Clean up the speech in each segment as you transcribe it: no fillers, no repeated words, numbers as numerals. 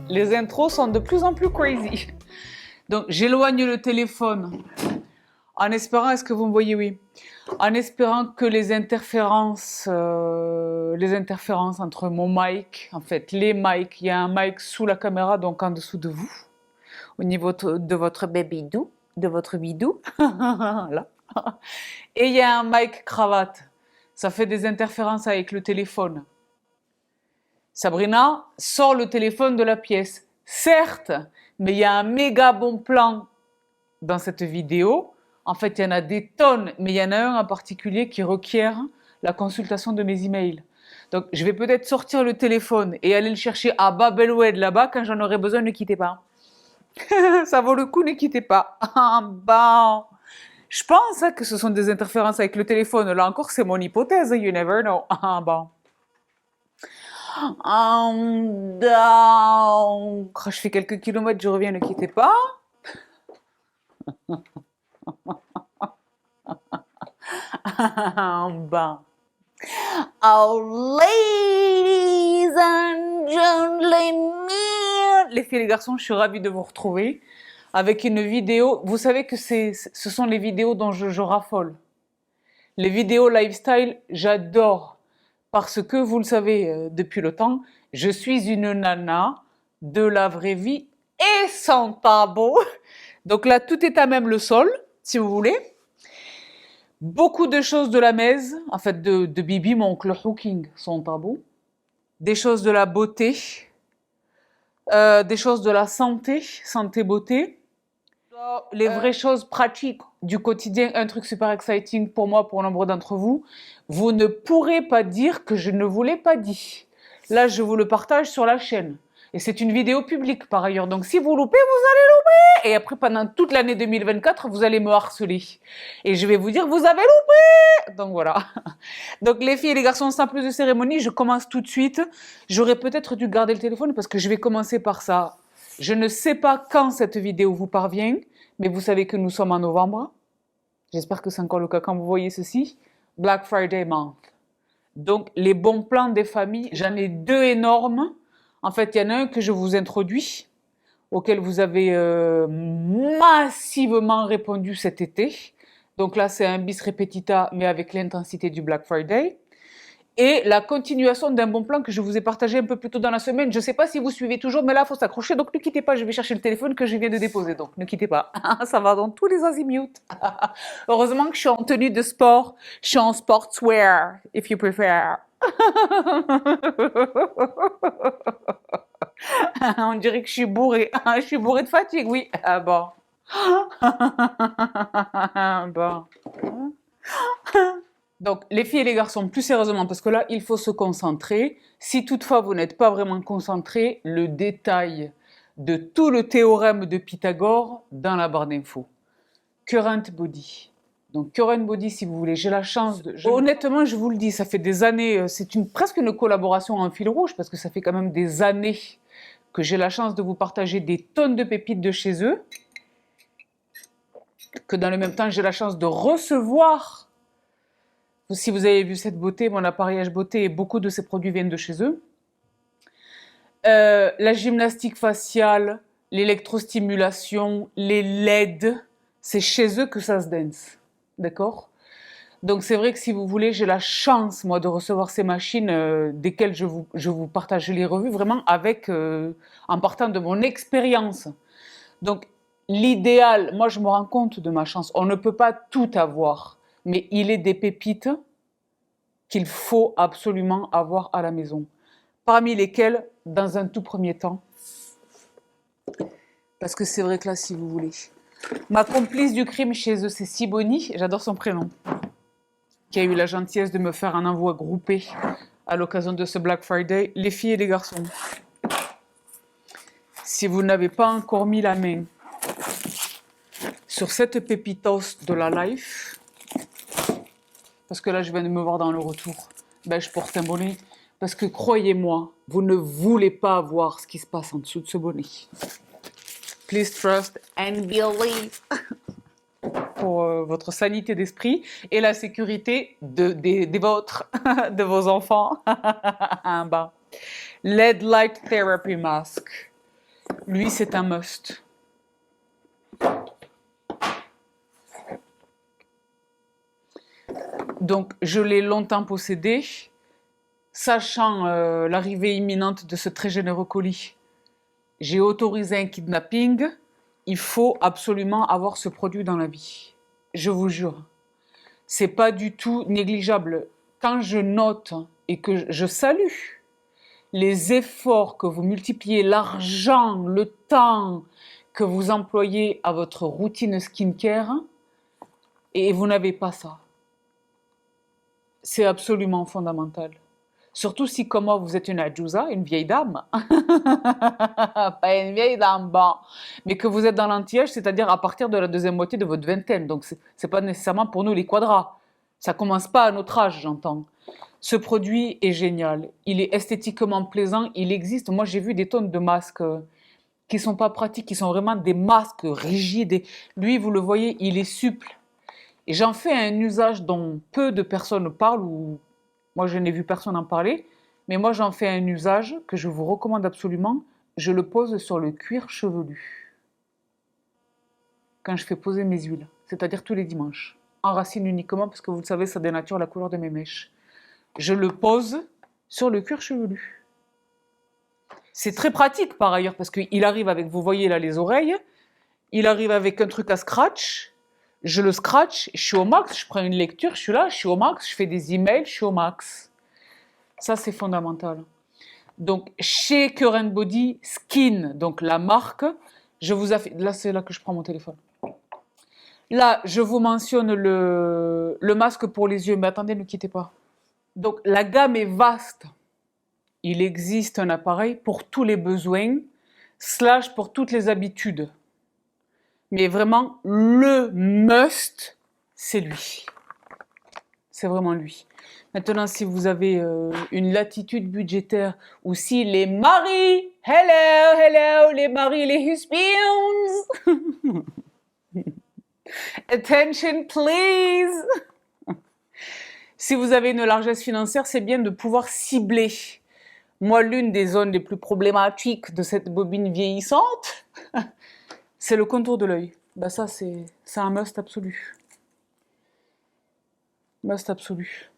Les intros sont de plus en plus crazy. Donc, j'éloigne le téléphone en espérant, est-ce que vous me voyez? Oui. En espérant que les interférences entre mon mic, en fait, les mics, il y a un mic sous la caméra, donc en dessous de vous, au niveau de votre bébé-dou, de votre bidou, là. Et il y a un mic cravate. Ça fait des interférences avec le téléphone. Sabrina sort le téléphone de la pièce. Certes, mais il y a un méga bon plan dans cette vidéo. En fait, il y en a des tonnes, mais il y en a un en particulier qui requiert la consultation de mes emails. Donc, je vais peut-être sortir le téléphone et aller le chercher à Babelwed là-bas quand j'en aurai besoin. Ne quittez pas. Ça vaut le coup, ne quittez pas. Bon. Je pense que ce sont des interférences avec le téléphone. Là encore, c'est mon hypothèse. You never know. Bon. Quand je fais quelques kilomètres, je reviens, ne quittez pas. Bon. Oh, ladies and gentlemen, les filles et les garçons, je suis ravie de vous retrouver avec une vidéo. Vous savez que ce sont les vidéos dont je raffole. Les vidéos lifestyle, j'adore. Parce que, vous le savez depuis le temps, je suis une nana de la vraie vie et sans tabou. Donc là, tout est à même le sol, si vous voulez. Beaucoup de choses de la mèze, en fait de Bibi, mon oncle Hooking, sont tabou. Des choses de la beauté, des choses de la santé, santé-beauté. Les vraies choses pratiques du quotidien, un truc super exciting pour moi, pour nombre d'entre vous. Vous ne pourrez pas dire que je ne vous l'ai pas dit. Là, je vous le partage sur la chaîne. Et c'est une vidéo publique par ailleurs. Donc si vous loupez, vous allez louper. Et après, pendant toute l'année 2024, vous allez me harceler. Et je vais vous dire, vous avez loupé. Donc voilà. Donc les filles et les garçons, sans plus de cérémonie, je commence tout de suite. J'aurais peut-être dû garder le téléphone parce que je vais commencer par ça. Je ne sais pas quand cette vidéo vous parvient, mais vous savez que nous sommes en novembre. J'espère que c'est encore le cas quand vous voyez ceci. Black Friday month. Donc, les bons plans des familles, j'en ai deux énormes. En fait, il y en a un que je vous introduis, auquel vous avez massivement répondu cet été. Donc là, c'est un bis repetita, mais avec l'intensité du Black Friday. Et la continuation d'un bon plan que je vous ai partagé un peu plus tôt dans la semaine. Je ne sais pas si vous suivez toujours, mais là, il faut s'accrocher. Donc, ne quittez pas, je vais chercher le téléphone que je viens de déposer. Donc, ne quittez pas. Ça va dans tous les azimuts. Heureusement que je suis en tenue de sport. Je suis en sportswear, if you prefer. On dirait que je suis bourrée. Je suis bourrée de fatigue, oui. Ah bon. Bon. Donc, les filles et les garçons, plus sérieusement, parce que là, il faut se concentrer. Si toutefois vous n'êtes pas vraiment concentré, le détail de tout le théorème de Pythagore dans la barre d'infos. Current body. Donc, current body, si vous voulez, j'ai la chance de... Honnêtement, je vous le dis, ça fait des années, c'est presque une collaboration en fil rouge, parce que ça fait quand même des années que j'ai la chance de vous partager des tonnes de pépites de chez eux, que dans le même temps, j'ai la chance de recevoir. Si vous avez vu cette beauté, mon appareillage beauté, beaucoup de ces produits viennent de chez eux. La gymnastique faciale, l'électrostimulation, les LED, c'est chez eux que ça se dance. D'accord? Donc c'est vrai que si vous voulez, j'ai la chance, moi, de recevoir ces machines desquelles je vous partage les revues, vraiment en partant de mon expérience. Donc l'idéal, moi je me rends compte de ma chance, on ne peut pas tout avoir. Mais il est des pépites qu'il faut absolument avoir à la maison. Parmi lesquelles, dans un tout premier temps, parce que c'est vrai que là, si vous voulez, ma complice du crime chez eux, c'est Siboni, j'adore son prénom, qui a eu la gentillesse de me faire un envoi groupé à l'occasion de ce Black Friday. Les filles et les garçons, si vous n'avez pas encore mis la main sur cette pépitos de la life, parce que là, je viens de me voir dans le retour, ben, je porte un bonnet. Parce que croyez-moi, vous ne voulez pas voir ce qui se passe en dessous de ce bonnet. Please trust and believe. pour votre sanité d'esprit et la sécurité des vôtres, de vos enfants. Bah. LED Light Therapy Mask. Lui, c'est un must. Donc, je l'ai longtemps possédé, sachant l'arrivée imminente de ce très généreux colis. J'ai autorisé un kidnapping. Il faut absolument avoir ce produit dans la vie. Je vous jure. C'est pas du tout négligeable. Quand je note et que je salue les efforts que vous multipliez, l'argent, le temps que vous employez à votre routine skincare, et vous n'avez pas ça. C'est absolument fondamental. Surtout si, comme moi, vous êtes une adjouza, une vieille dame. Pas une vieille dame, bon. Mais que vous êtes dans l'anti-âge, c'est-à-dire à partir de la deuxième moitié de votre vingtaine. Donc, c'est pas nécessairement pour nous les quadras. Ça commence pas à notre âge, j'entends. Ce produit est génial. Il est esthétiquement plaisant. Il existe. Moi, j'ai vu des tonnes de masques qui sont pas pratiques, qui sont vraiment des masques rigides. Lui, vous le voyez, il est souple. Et j'en fais un usage dont peu de personnes parlent, ou moi je n'ai vu personne en parler, mais moi j'en fais un usage que je vous recommande absolument. Je le pose sur le cuir chevelu. Quand je fais poser mes huiles, c'est-à-dire tous les dimanches. En racine uniquement, parce que vous le savez, ça dénature la couleur de mes mèches. Je le pose sur le cuir chevelu. C'est très pratique par ailleurs, parce qu'il arrive avec, vous voyez là les oreilles, il arrive avec un truc à scratch. Je le scratch, je suis au max, je prends une lecture, je suis là, je suis au max, je fais des emails, je suis au max. Ça, c'est fondamental. Donc, chez Current Body Skin, donc la marque, je vous affiche. Là, c'est là que je prends mon téléphone. Là, je vous mentionne le masque pour les yeux, mais attendez, ne quittez pas. Donc, la gamme est vaste. Il existe un appareil pour tous les besoins, / pour toutes les habitudes. Mais vraiment, le must, c'est lui. C'est vraiment lui. Maintenant, si vous avez une latitude budgétaire, ou si les maris, hello, les maris, les husbands, attention please. Si vous avez une largesse financière, c'est bien de pouvoir cibler. Moi, l'une des zones les plus problématiques de cette bobine vieillissante, c'est le contour de l'œil. Ben ça, c'est un must absolu. Must absolu.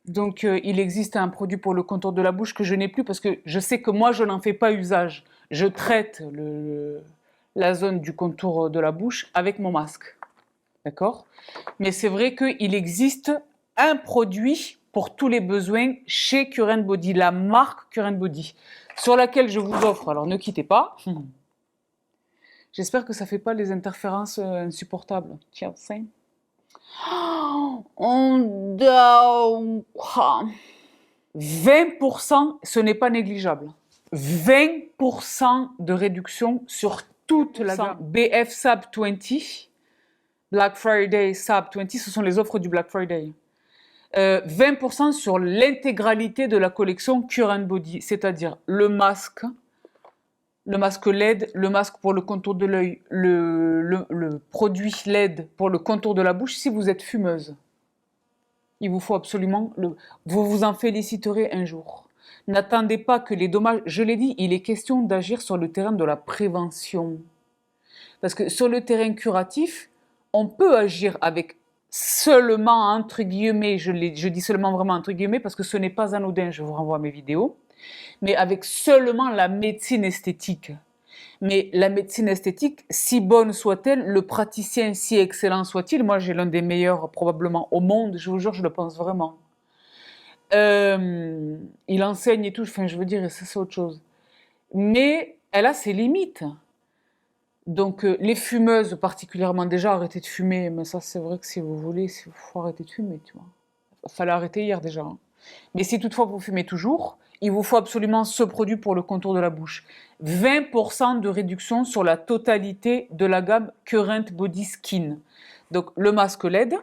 Donc, il existe un produit pour le contour de la bouche que je n'ai plus parce que je sais que moi, je n'en fais pas usage. Je traite la zone du contour de la bouche avec mon masque. D'accord? Mais c'est vrai qu'il existe un produit pour tous les besoins chez Current Body, la marque Current Body, sur laquelle je vous offre, alors ne quittez pas. J'espère que ça ne fait pas les interférences insupportables. Tiens, c'est... On doit... 20%, ce n'est pas négligeable. 20% de réduction sur toute la gamme. BF Sab 20, Black Friday Sab 20, ce sont les offres du Black Friday. 20% sur l'intégralité de la collection Current Body, c'est-à-dire le masque LED, le masque pour le contour de l'œil, le produit LED pour le contour de la bouche si vous êtes fumeuse. Il vous faut absolument... Vous vous en féliciterez un jour. N'attendez pas que les dommages... Je l'ai dit, il est question d'agir sur le terrain de la prévention. Parce que sur le terrain curatif, on peut agir avec seulement, entre guillemets, je dis seulement vraiment entre guillemets, parce que ce n'est pas anodin, je vous renvoie à mes vidéos, mais avec seulement la médecine esthétique. Mais la médecine esthétique, si bonne soit-elle, le praticien, si excellent soit-il, moi j'ai l'un des meilleurs probablement au monde, je vous jure, je le pense vraiment. Il enseigne et tout, enfin je veux dire, c'est autre chose. Mais elle a ses limites. Donc les fumeuses particulièrement, déjà arrêtez de fumer, mais ça c'est vrai que si vous voulez, il faut arrêter de fumer, tu vois. Il fallait arrêter hier déjà. Hein. Mais si toutefois vous fumez toujours, il vous faut absolument ce produit pour le contour de la bouche. 20% de réduction sur la totalité de la gamme Current Body Skin. Donc le masque LED,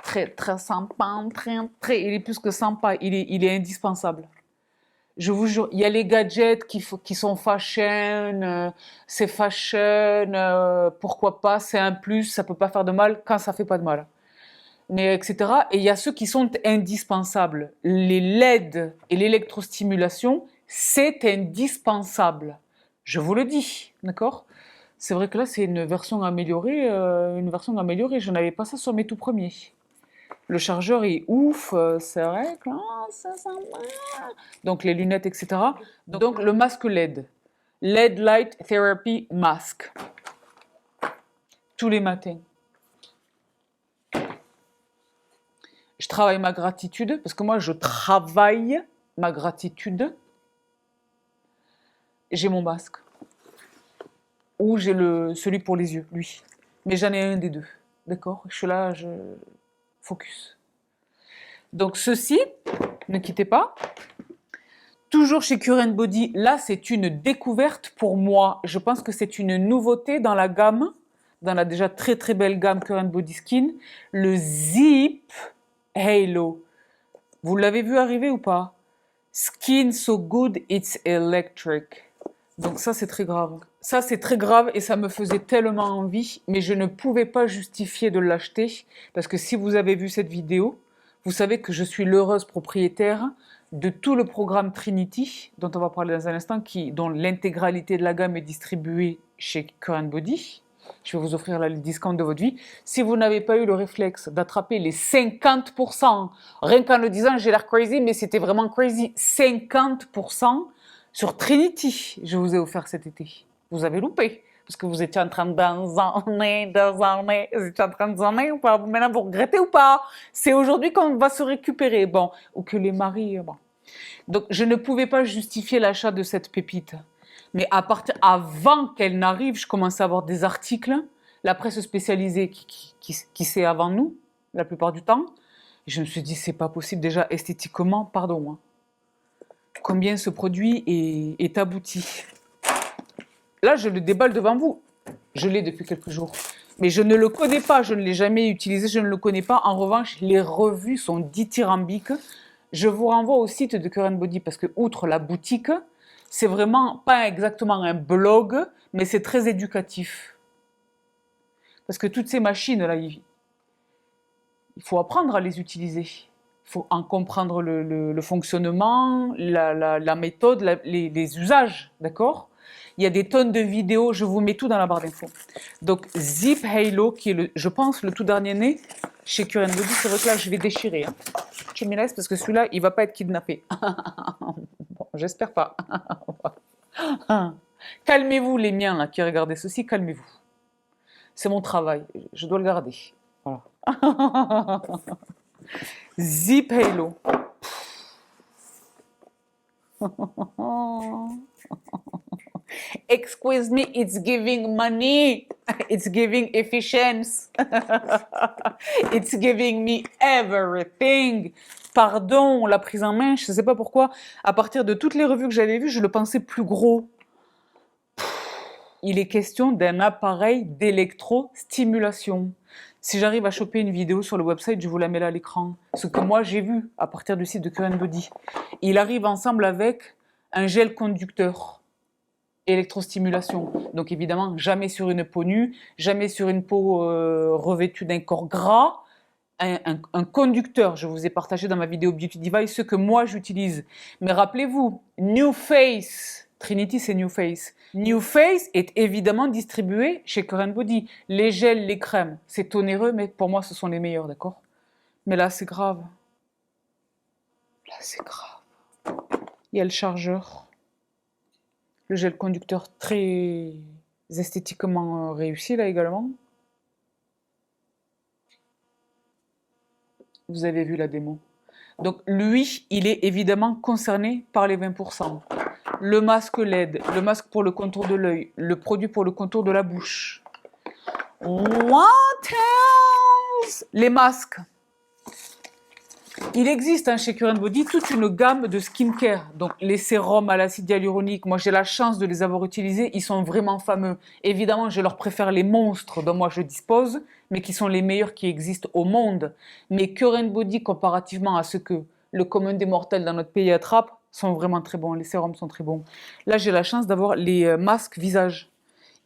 très sympa, il est plus que sympa, il est indispensable. Je vous jure, il y a les gadgets qui sont fashion, c'est fashion, pourquoi pas, c'est un plus, ça peut pas faire de mal quand ça fait pas de mal. Mais etc. Et il y a ceux qui sont indispensables. Les LED et l'électrostimulation, c'est indispensable. Je vous le dis, d'accord? C'est vrai que là, c'est une version améliorée, Je n'avais pas ça sur mes tout premiers. Le chargeur est ouf, c'est vrai que là, ça sent bien. Donc les lunettes, etc. Donc le masque LED. LED Light Therapy Mask. Tous les matins. Je travaille ma gratitude, parce que moi, je travaille ma gratitude. J'ai mon masque. Ou j'ai celui pour les yeux, lui. Mais j'en ai un des deux. D'accord? Je suis là, je focus. Donc ceci, ne quittez pas. Toujours chez Cure Body, là c'est une découverte pour moi. Je pense que c'est une nouveauté dans la gamme, dans la déjà très très belle gamme Cure Body Skin, le Zip Halo. Vous l'avez vu arriver ou pas? Skin so good it's electric. Donc ça c'est très grave. Ça c'est très grave et ça me faisait tellement envie, mais je ne pouvais pas justifier de l'acheter parce que si vous avez vu cette vidéo, vous savez que je suis l'heureuse propriétaire de tout le programme Trinity, dont on va parler dans un instant, dont l'intégralité de la gamme est distribuée chez Cure Body. Je vais vous offrir le discount de votre vie. Si vous n'avez pas eu le réflexe d'attraper les 50%, rien qu'en le disant, j'ai l'air crazy, mais c'était vraiment crazy, 50% sur Trinity, je vous ai offert cet été. Vous avez loupé, parce que vous étiez en train d'enzaner, vous étiez en train de zanner ou pas? Maintenant, vous regrettez ou pas? C'est aujourd'hui qu'on va se récupérer, bon, ou que les maris, bon. Donc, je ne pouvais pas justifier l'achat de cette pépite. Mais avant qu'elle n'arrive, je commençais à avoir des articles, la presse spécialisée qui sait avant nous, la plupart du temps. Et je me suis dit, c'est pas possible, déjà esthétiquement, pardon. Hein. Combien ce produit est abouti. Là, je le déballe devant vous. Je l'ai depuis quelques jours. Mais je ne le connais pas, je ne l'ai jamais utilisé, je ne le connais pas. En revanche, les revues sont dithyrambiques. Je vous renvoie au site de Cure Body parce que, outre la boutique, c'est vraiment pas exactement un blog, mais c'est très éducatif. Parce que toutes ces machines-là, il faut apprendre à les utiliser. Il faut en comprendre le fonctionnement, la méthode, les usages, d'accord? Il y a des tonnes de vidéos, je vous mets tout dans la barre d'infos. Donc Zip Halo, qui est, je pense, le tout dernier né chez Cure Body, c'est vrai que là, je vais déchirer. Hein. Tu me laisses parce que celui-là, il ne va pas être kidnappé. Bon, j'espère pas. Calmez-vous les miens là, qui regardez ceci, calmez-vous. C'est mon travail, je dois le garder. Voilà. Zip Halo. Excuse me, it's giving money. It's giving efficiency. It's giving me everything. Pardon, la prise en main, je ne sais pas pourquoi. À partir de toutes les revues que j'avais vues, je le pensais plus gros. Il est question d'un appareil d'électrostimulation. Si j'arrive à choper une vidéo sur le website, je vous la mets là à l'écran. Ce que moi j'ai vu à partir du site de Cure Body. Il arrive ensemble avec un gel conducteur. Électrostimulation. Donc évidemment, jamais sur une peau nue, jamais sur une peau revêtue d'un corps gras. Un conducteur, je vous ai partagé dans ma vidéo Beauty Device ce que moi j'utilise. Mais rappelez-vous, New Face, Trinity c'est New Face. New Face est évidemment distribué chez Cure Body. Les gels, les crèmes, c'est onéreux, mais pour moi ce sont les meilleurs, d'accord? Mais là c'est grave. Là c'est grave. Il y a le chargeur. Le gel conducteur très esthétiquement réussi là également. Vous avez vu la démo. Donc lui, il est évidemment concerné par les 20%. Le masque LED, le masque pour le contour de l'œil, le produit pour le contour de la bouche. What else? Les masques. Il existe chez Cure Body toute une gamme de skincare. Donc les sérums à l'acide hyaluronique, moi j'ai la chance de les avoir utilisés, ils sont vraiment fameux. Évidemment, je leur préfère les monstres dont moi je dispose, mais qui sont les meilleurs qui existent au monde. Mais Cure Body, comparativement à ce que le commun des mortels dans notre pays attrape, sont vraiment très bons. Les sérums sont très bons. Là, j'ai la chance d'avoir les masques visage.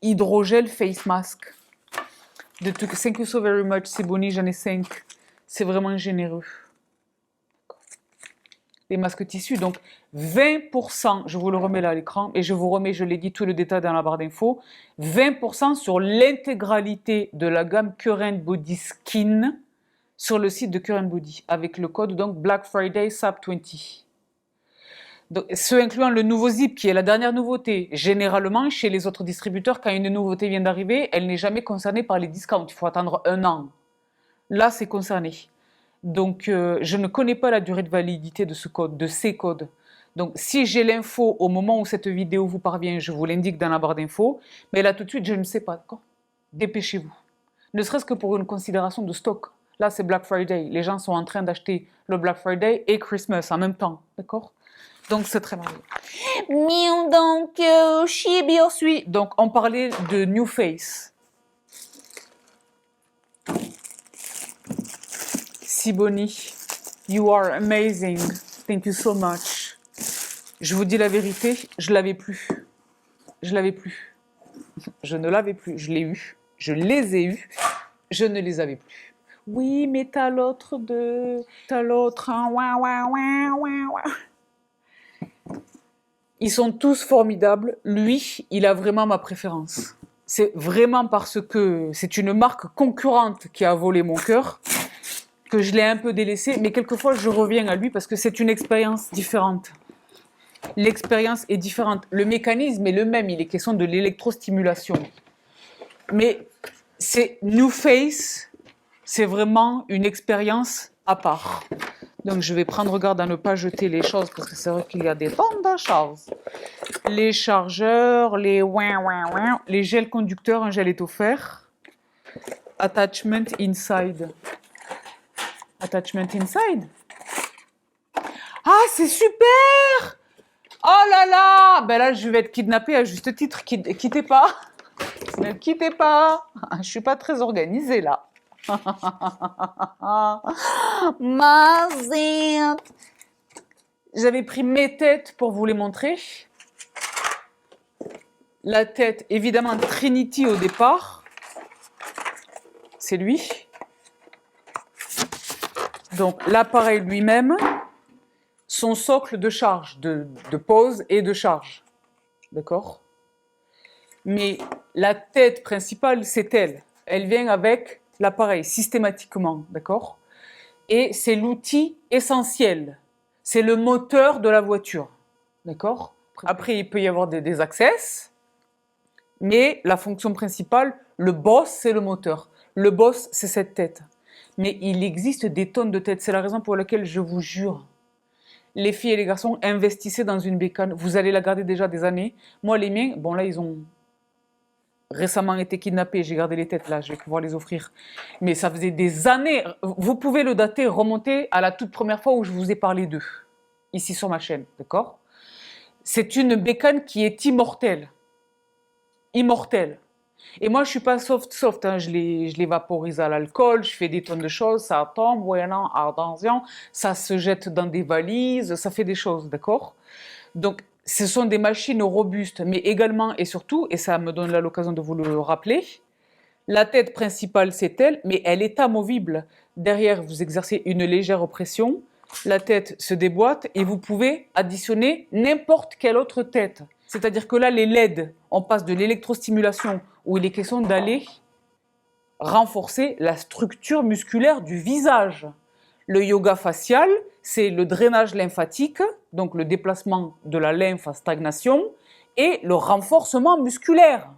Hydrogel face mask. Thank you so very much, c'est Bonnie, j'en ai 5. C'est vraiment généreux. Les masques tissus, donc 20%, je vous le remets là à l'écran, et je vous remets, je l'ai dit, tout le détail dans la barre d'infos, 20% sur l'intégralité de la gamme Current Body Skin sur le site de Current Body, avec le code donc Black Friday SAP20. Donc, ce incluant le nouveau zip, qui est la dernière nouveauté. Généralement, chez les autres distributeurs, quand une nouveauté vient d'arriver, elle n'est jamais concernée par les discounts. Il faut attendre 1 an. Là, c'est concerné. Donc, je ne connais pas la durée de validité de ce code, de ces codes. Donc, si j'ai l'info au moment où cette vidéo vous parvient, je vous l'indique dans la barre d'infos. Mais là, tout de suite, je ne sais pas. D'accord ? Dépêchez-vous. Ne serait-ce que pour une considération de stock. Là, c'est Black Friday. Les gens sont en train d'acheter le Black Friday et Christmas en même temps. D'accord ? Donc, c'est très marrant. Miaou, donc, Shibiosui. Donc, on parlait de New Face. Siboni, you are amazing. Thank you so much. Je vous dis la vérité, je l'avais plus. Je l'avais plus. Je ne l'avais plus. Je l'ai eu. Je les ai eus. Je ne les avais plus. Oui, mais t'as l'autre de... T'as l'autre. Hein. Ouah, ouah, ouah, ouah, ouah. Ils sont tous formidables. Lui, il a vraiment ma préférence. C'est vraiment parce que c'est une marque concurrente qui a volé mon cœur que je l'ai un peu délaissé, mais quelquefois je reviens à lui parce que c'est une expérience différente. L'expérience est différente. Le mécanisme est le même, il est question de l'électrostimulation. Mais c'est New Face, c'est vraiment une expérience à part. Donc je vais prendre garde à ne pas jeter les choses parce que c'est vrai qu'il y a des tonnes de choses. Les chargeurs, les les gels conducteurs, un gel est offert. Attachment inside. Attachment inside. Ah, c'est super! Oh là là! Ben là, je vais être kidnappée à juste titre. Quittez pas. Ne quittez pas. Je suis pas très organisée là. Mazette. J'avais pris mes têtes pour vous les montrer. La tête, évidemment, Trinity au départ. C'est lui. Donc l'appareil lui-même, son socle de charge, de pause et de charge. D'accord ? Mais la tête principale, c'est elle. Elle vient avec l'appareil systématiquement. D'accord ? Et c'est l'outil essentiel. C'est le moteur de la voiture. D'accord ? Après, il peut y avoir des access, mais la fonction principale, le boss, c'est le moteur. Le boss, c'est cette tête. Mais il existe des tonnes de têtes. C'est la raison pour laquelle je vous jure, les filles et les garçons, investissez dans une bécane. Vous allez la garder déjà des années. Moi, les miens, bon là, ils ont récemment été kidnappés. J'ai gardé les têtes là, je vais pouvoir les offrir. Mais ça faisait des années. Vous pouvez le dater, remonter à la toute première fois où je vous ai parlé d'eux. Ici sur ma chaîne, d'accord ? C'est une bécane qui est immortelle. Immortelle. Et moi, je suis pas soft, hein. Je les vaporise à l'alcool, je fais des tonnes de choses, ça tombe, voyant, attention, ça se jette dans des valises, ça fait des choses, d'accord ? Donc, ce sont des machines robustes, mais également et surtout, et ça me donne là l'occasion de vous le rappeler, la tête principale, c'est elle, mais elle est amovible. Derrière, vous exercez une légère pression, la tête se déboîte et vous pouvez additionner n'importe quelle autre tête. C'est-à-dire que là, les LED, on passe de l'électrostimulation où il est question d'aller renforcer la structure musculaire du visage. Le yoga facial, c'est le drainage lymphatique, donc le déplacement de la lymphe à stagnation, et le renforcement musculaire.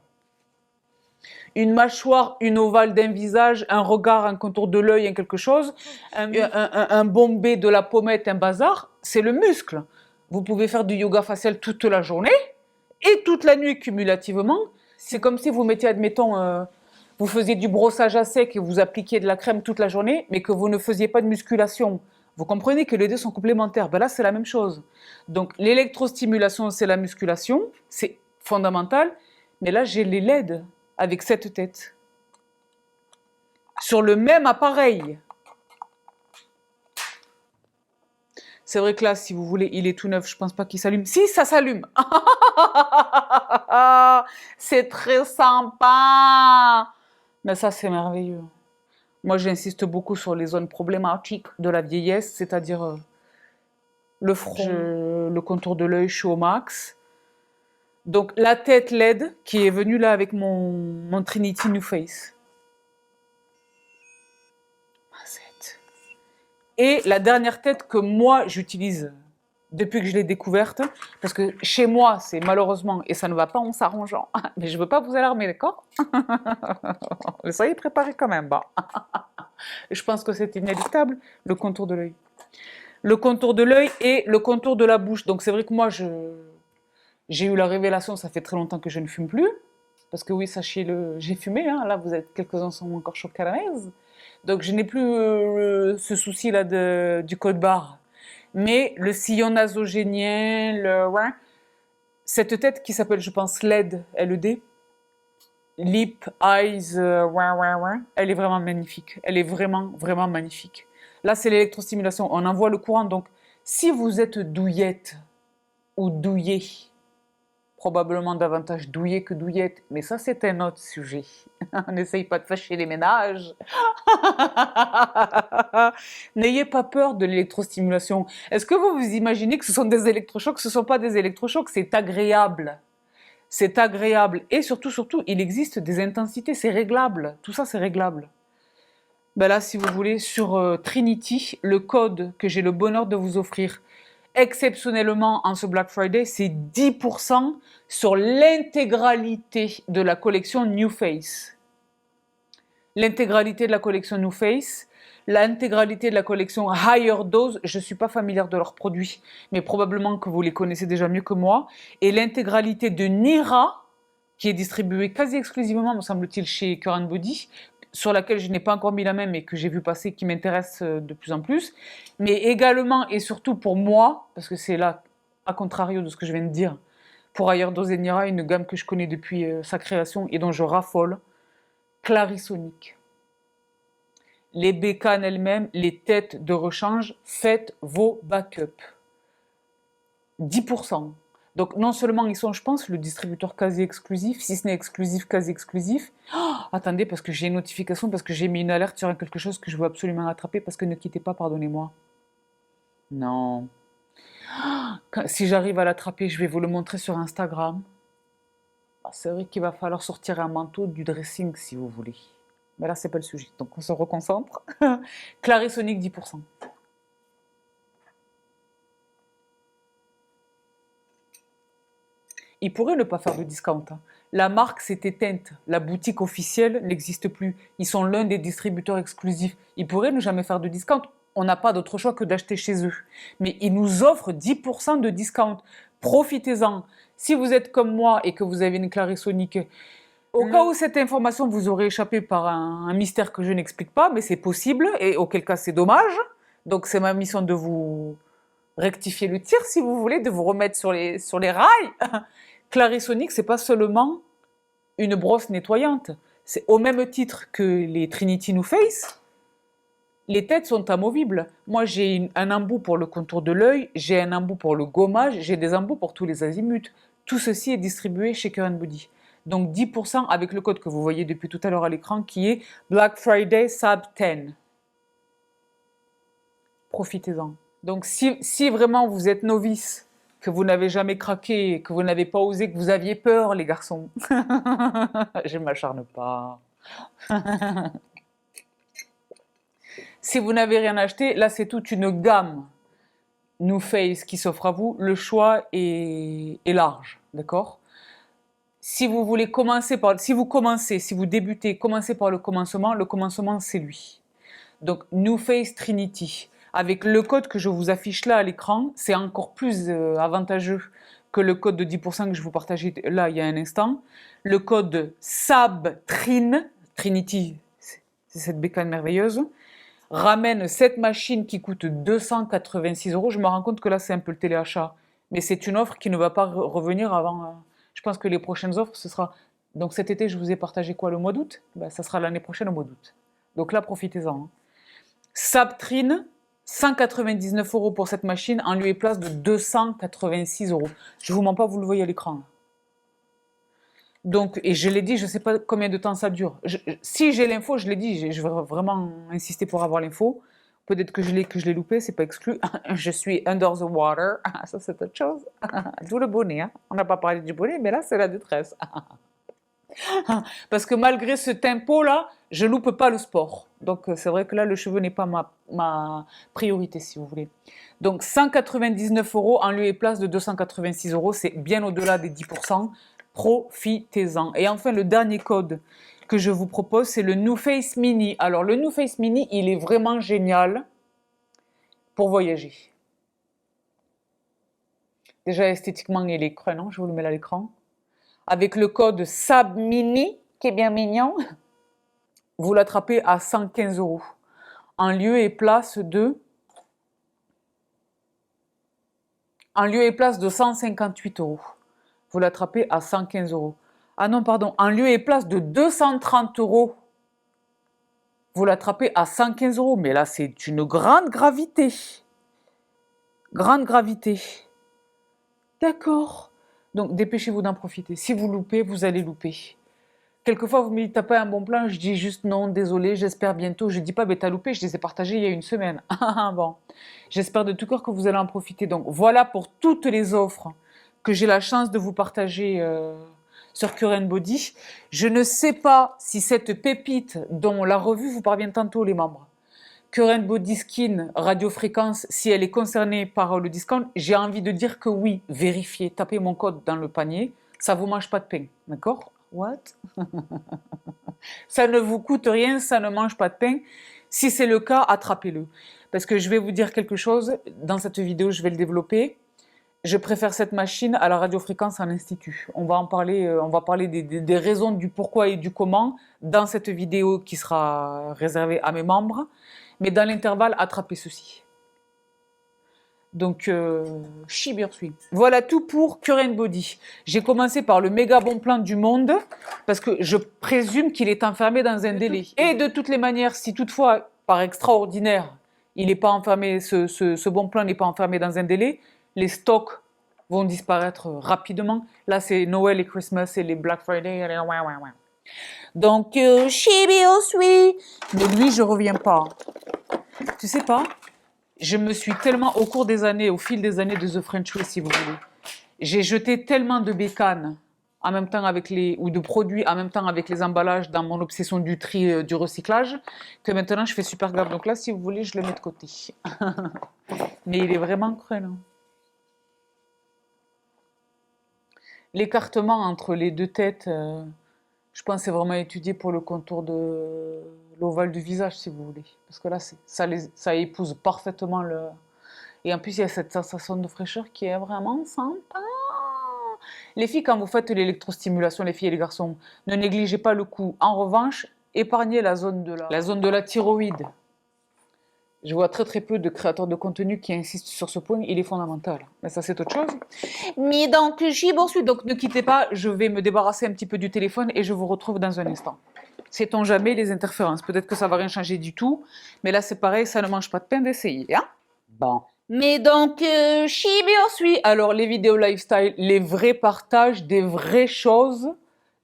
Une mâchoire, une ovale d'un visage, un regard, un contour de l'œil, quelque chose, un bombé de la pommette, un bazar, c'est le muscle. Vous pouvez faire du yoga facial toute la journée et toute la nuit cumulativement. C'est comme si vous mettiez, admettons, vous faisiez du brossage à sec et vous appliquiez de la crème toute la journée, mais que vous ne faisiez pas de musculation. Vous comprenez que les deux sont complémentaires. Ben là, c'est la même chose. Donc, l'électrostimulation, c'est la musculation, c'est fondamental. Mais là, j'ai les LED avec cette tête. Sur le même appareil. C'est vrai que là, si vous voulez, il est tout neuf, je pense pas qu'il s'allume. Si, ça s'allume. C'est très sympa. Mais ça, c'est merveilleux. Moi, j'insiste beaucoup sur les zones problématiques de la vieillesse, c'est-à-dire le front, le contour de l'œil, je suis au max. Donc, la tête LED qui est venue là avec mon Trinity New Face. Et la dernière tête que moi, j'utilise depuis que je l'ai découverte, parce que chez moi, c'est malheureusement, et ça ne va pas en s'arrangeant, mais je ne veux pas vous alarmer, d'accord? Mais soyez préparés quand même. Bah. Je pense que c'est inéluctable, le contour de l'œil. Le contour de l'œil et le contour de la bouche. Donc c'est vrai que moi, j'ai eu la révélation, ça fait très longtemps que je ne fume plus. Parce que oui, sachez-le, j'ai fumé, hein, là vous êtes quelques-uns sont encore choqués à la maison. Donc je n'ai plus ce souci-là du code barre. Mais le sillon nasogénien, ouais, cette tête qui s'appelle, je pense, LED, LED, Lip, Eyes, ouais, ouais, ouais, elle est vraiment magnifique. Elle est vraiment, vraiment magnifique. Là, c'est l'électrostimulation. On envoie le courant. Donc, si vous êtes douillette ou douillet, probablement davantage douillet que douillette, mais ça, c'est un autre sujet. On n'essaye pas de fâcher les ménages. N'ayez pas peur de l'électrostimulation. Est-ce que vous vous imaginez que ce sont des électrochocs? Ce ne sont pas des électrochocs, c'est agréable. C'est agréable. Et surtout, surtout, il existe des intensités, c'est réglable. Tout ça, c'est réglable. Ben là, si vous voulez, sur Trinity, le code que j'ai le bonheur de vous offrir, exceptionnellement en ce Black Friday, c'est 10% sur l'intégralité de la collection New Face. L'intégralité de la collection New Face, l'intégralité de la collection Higher Dose, je ne suis pas familière de leurs produits, mais probablement que vous les connaissez déjà mieux que moi, et l'intégralité de Nira, qui est distribuée quasi exclusivement, me semble-t-il, chez Current Body, sur laquelle je n'ai pas encore mis la main, mais que j'ai vu passer, qui m'intéresse de plus en plus, mais également et surtout pour moi, parce que c'est là, à contrario de ce que je viens de dire, pour Higher Dose et Nira, une gamme que je connais depuis sa création et dont je raffole, Clarisonic. Les bécanes elles-mêmes, les têtes de rechange, faites vos backups. 10%. Donc non seulement ils sont, je pense, le distributeur quasi exclusif, si ce n'est exclusif, quasi exclusif. Oh, attendez, parce que j'ai une notification, parce que j'ai mis une alerte sur quelque chose que je veux absolument attraper, parce que ne quittez pas, pardonnez-moi. Non. Si j'arrive à l'attraper, je vais vous le montrer sur Instagram. C'est vrai qu'il va falloir sortir un manteau du dressing si vous voulez. Mais là, c'est pas le sujet, donc on se reconcentre. Clarisonic 10%. Ils pourraient ne pas faire de discount. Hein. La marque s'est éteinte, la boutique officielle n'existe plus. Ils sont l'un des distributeurs exclusifs. Ils pourraient ne jamais faire de discount. On n'a pas d'autre choix que d'acheter chez eux. Mais ils nous offrent 10% de discount. Profitez-en. Si vous êtes comme moi et que vous avez une Clarisonic, au cas où cette information vous aurait échappé par un mystère que je n'explique pas, mais c'est possible, et auquel cas c'est dommage. Donc c'est ma mission de vous rectifier le tir, si vous voulez, de vous remettre sur les rails. Clarisonic, c'est pas seulement une brosse nettoyante. C'est au même titre que les Trinity New Face. Les têtes sont amovibles. Moi, j'ai un embout pour le contour de l'œil, j'ai un embout pour le gommage, j'ai des embouts pour tous les azimuts. Tout ceci est distribué chez Current Body. Donc 10% avec le code que vous voyez depuis tout à l'heure à l'écran qui est Black Friday Sub 10. Profitez-en. Donc si vraiment vous êtes novice, que vous n'avez jamais craqué, que vous n'avez pas osé, que vous aviez peur, les garçons, je ne m'acharne pas. Si vous n'avez rien acheté, là c'est toute une gamme New Face qui s'offre à vous. Le choix est large, d'accord? Si vous voulez commencer par, si vous débutez, commencez par le commencement c'est lui. Donc New Face Trinity. Avec le code que je vous affiche là à l'écran, c'est encore plus avantageux que le code de 10% que je vous partageais là il y a un instant. Le code SABTRIN, Trinity, c'est cette bécane merveilleuse, ramène cette machine qui coûte 286 €. Je me rends compte que là c'est un peu le téléachat, mais c'est une offre qui ne va pas revenir avant. Je pense que les prochaines offres, ce sera. Donc cet été, je vous ai partagé quoi le mois d'août? Ça sera l'année prochaine au mois d'août. Donc là, profitez-en. Hein. Sabtrine, 199 € pour cette machine en lieu et place de 286 €. Je vous mens pas, vous le voyez à l'écran. Donc, et je l'ai dit, je ne sais pas combien de temps ça dure. Si j'ai l'info, je l'ai dit, je vais vraiment insister pour avoir l'info. Peut-être que je l'ai loupé, c'est pas exclu. Je suis under the water. Ça, c'est autre chose. D'où le bonnet. Hein. On n'a pas parlé du bonnet, mais là, c'est la détresse. Parce que malgré ce tempo-là, je loupe pas le sport. Donc, c'est vrai que là, le cheveu n'est pas ma priorité, si vous voulez. Donc, 199 € en lieu et place de 286 €, c'est bien au-delà des 10%. Profitez-en. Et enfin, le dernier code que je vous propose, c'est le NuFace Mini. Alors, le NuFace Mini, il est vraiment génial pour voyager. Déjà, esthétiquement, il est crânant. Je vous le mets à l'écran. Avec le code SABMINI, qui est bien mignon, vous l'attrapez à 115 € en lieu et place de 158 €. Vous l'attrapez à 115 €. Ah non, pardon, en lieu et place de 230 €, vous l'attrapez à 115 €. Mais là, c'est une grande gravité. Grande gravité. D'accord. Donc, dépêchez-vous d'en profiter. Si vous loupez, vous allez louper. Quelquefois, vous me dites, t'as pas un bon plan, je dis juste non, désolé, j'espère bientôt. Je dis pas, mais t'as loupé, je les ai partagés il y a une semaine. Bon, j'espère de tout cœur que vous allez en profiter. Donc, voilà pour toutes les offres que j'ai la chance de vous partager sur Current Body. Je ne sais pas si cette pépite dont la revue vous parvient tantôt, les membres, Current Body Skin radiofréquence, si elle est concernée par le discount, j'ai envie de dire que oui, vérifiez, tapez mon code dans le panier, ça vous mange pas de pain, d'accord? What? Ça ne vous coûte rien, ça ne mange pas de pain. Si c'est le cas, attrapez-le. Parce que je vais vous dire quelque chose, dans cette vidéo, je vais le développer. Je préfère cette machine à la radiofréquence en institut. On va en parler, on va parler des raisons du pourquoi et du comment dans cette vidéo qui sera réservée à mes membres. Mais dans l'intervalle, attrapez ceci. Donc, Chibirsui. Voilà tout pour Current Body. J'ai commencé par le méga bon plan du monde, parce que je présume qu'il est enfermé dans un délai. Et de toutes les manières, si toutefois, par extraordinaire, il n'est pas enfermé, ce bon plan n'est pas enfermé dans un délai, les stocks vont disparaître rapidement. Là, c'est Noël et Christmas et les Black Friday. Donc, Chibirsui. Mais lui, je reviens pas. Tu sais pas? Je me suis tellement, au cours des années, au fil des années de The French Way, si vous voulez, j'ai jeté tellement de bécanes en même temps avec ou de produits en même temps avec les emballages dans mon obsession du tri, du recyclage, que maintenant je fais super gaffe. Donc là, si vous voulez, je le mets de côté. Mais il est vraiment crânant. L'écartement entre les deux têtes, je pense que c'est vraiment étudié pour le contour de l'ovale du visage, si vous voulez. Parce que là, ça épouse parfaitement le... Et en plus, il y a cette sensation de fraîcheur qui est vraiment sympa. Les filles, quand vous faites l'électrostimulation, les filles et les garçons, ne négligez pas le coup. En revanche, épargnez la zone de la thyroïde. Je vois très très peu de créateurs de contenu qui insistent sur ce point, il est fondamental. Mais ça, c'est autre chose. Mais donc, j'y poursuis. Donc, ne quittez pas, je vais me débarrasser un petit peu du téléphone et je vous retrouve dans un instant. Sait-on jamais les interférences? Peut-être que ça va rien changer du tout, mais là, c'est pareil, ça ne mange pas de pain d'essayer. Hein, bon. Mais donc, j'y poursuis. Alors, les vidéos lifestyle, les vrais partages des vraies choses,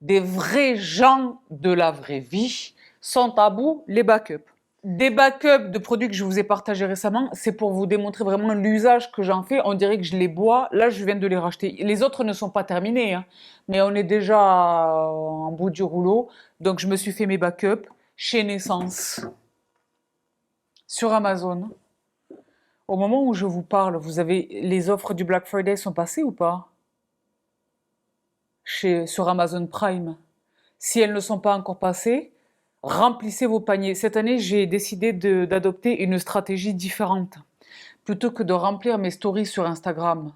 des vrais gens de la vraie vie, sont à bout les backups. Des backups de produits que je vous ai partagés récemment, c'est pour vous démontrer vraiment l'usage que j'en fais. On dirait que je les bois. Là, je viens de les racheter. Les autres ne sont pas terminés, hein, mais on est déjà en bout du rouleau. Donc, je me suis fait mes backups chez Naissance, sur Amazon. Au moment où je vous parle, vous avez les offres du Black Friday sont passées ou pas? Sur Amazon Prime. Si elles ne sont pas encore passées, remplissez vos paniers. Cette année, j'ai décidé d'adopter une stratégie différente. Plutôt que de remplir mes stories sur Instagram,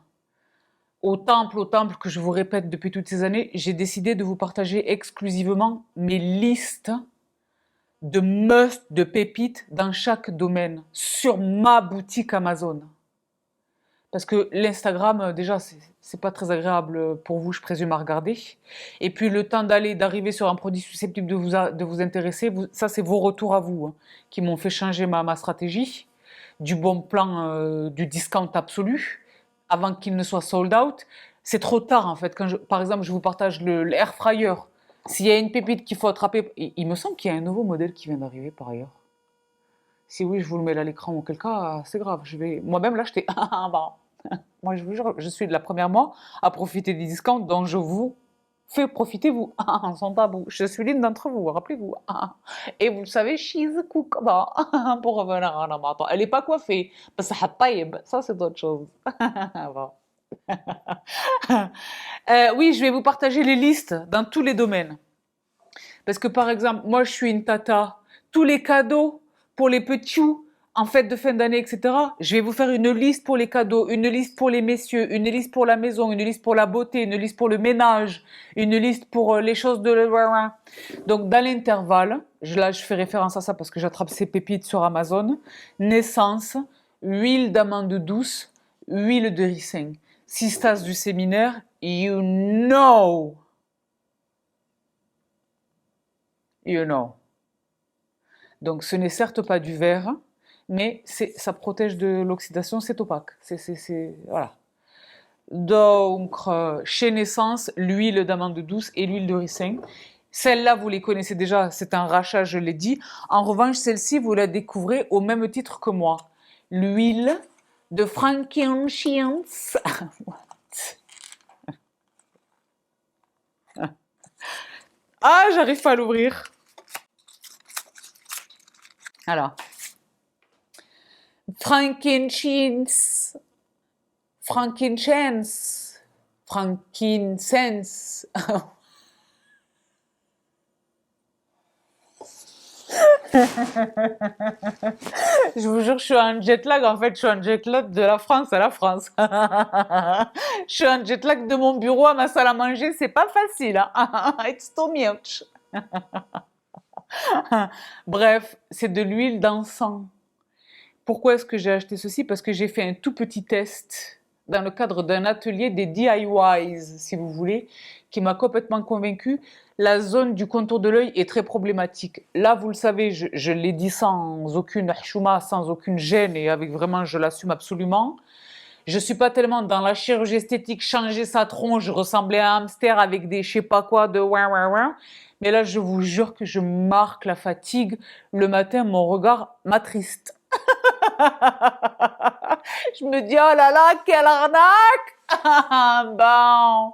au temple que je vous répète depuis toutes ces années, j'ai décidé de vous partager exclusivement mes listes de must, de pépites dans chaque domaine, sur ma boutique Amazon. Parce que l'Instagram, déjà, c'est pas très agréable pour vous, je présume, à regarder. Et puis le temps d'arriver sur un produit susceptible de vous intéresser, ça c'est vos retours à vous, hein, qui m'ont fait changer ma stratégie. du bon plan, du discount absolu, avant qu'il ne soit sold out. C'est trop tard en fait. Par exemple, je vous partage l'air fryer. S'il y a une pépite qu'il faut attraper, il me semble qu'il y a un nouveau modèle qui vient d'arriver par ailleurs. Si oui, je vous le mets là à l'écran, auquel cas, c'est grave. Je vais moi-même l'acheter. Ah, bah. Moi, je vous jure, je suis de la première moi à profiter des discounts dont je vous fais profiter, vous, sans tabou. Je suis l'une d'entre vous, rappelez-vous. Et vous le savez, she's a cook, bah, pour revenir à la matin. Elle n'est pas coiffée, parce que ça, c'est autre chose. Bon. Oui, je vais vous partager les listes dans tous les domaines. Parce que par exemple, moi je suis une tata, tous les cadeaux pour les petits en fête de fin d'année, etc. Je vais vous faire une liste pour les cadeaux, une liste pour les messieurs, une liste pour la maison, une liste pour la beauté, une liste pour le ménage, une liste pour les choses de... Donc dans l'intervalle, là je fais référence à ça parce que j'attrape ces pépites sur Amazon, naissance, huile d'amande douce, huile de ricin. 6 tasses du séminaire, you know. You know. Donc, ce n'est certes pas du verre, mais ça protège de l'oxydation, c'est opaque. Voilà. Donc, chez Naissance, l'huile d'amande douce et l'huile de ricin. Celle-là, vous les connaissez déjà, c'est un rachat, je l'ai dit. En revanche, celle-ci, vous la découvrez au même titre que moi. L'huile de frankincense. Ah, j'arrive pas à l'ouvrir. Alors, frankincense, frankincense, frankincense. Je vous jure, je suis en jet lag. En fait, je suis en jet lag de la France à la France. Je suis en jet lag de mon bureau à ma salle à manger. C'est pas facile. Hein. It's too much. Bref, c'est de l'huile d'encens. Pourquoi est-ce que j'ai acheté ceci? Parce que j'ai fait un tout petit test dans le cadre d'un atelier des DIYs, si vous voulez, qui m'a complètement convaincu. La zone du contour de l'œil est très problématique. Là, vous le savez, je l'ai dit sans aucune chouma, sans aucune gêne et avec vraiment, je l'assume absolument. Je suis pas tellement dans la chirurgie esthétique, changer sa tronche, ressembler à un hamster avec des je sais pas quoi de ouin ouin ouin. Mais là, je vous jure que je marque la fatigue. Le matin, mon regard m'attriste. Je me dis, oh là là, quelle arnaque! Bon.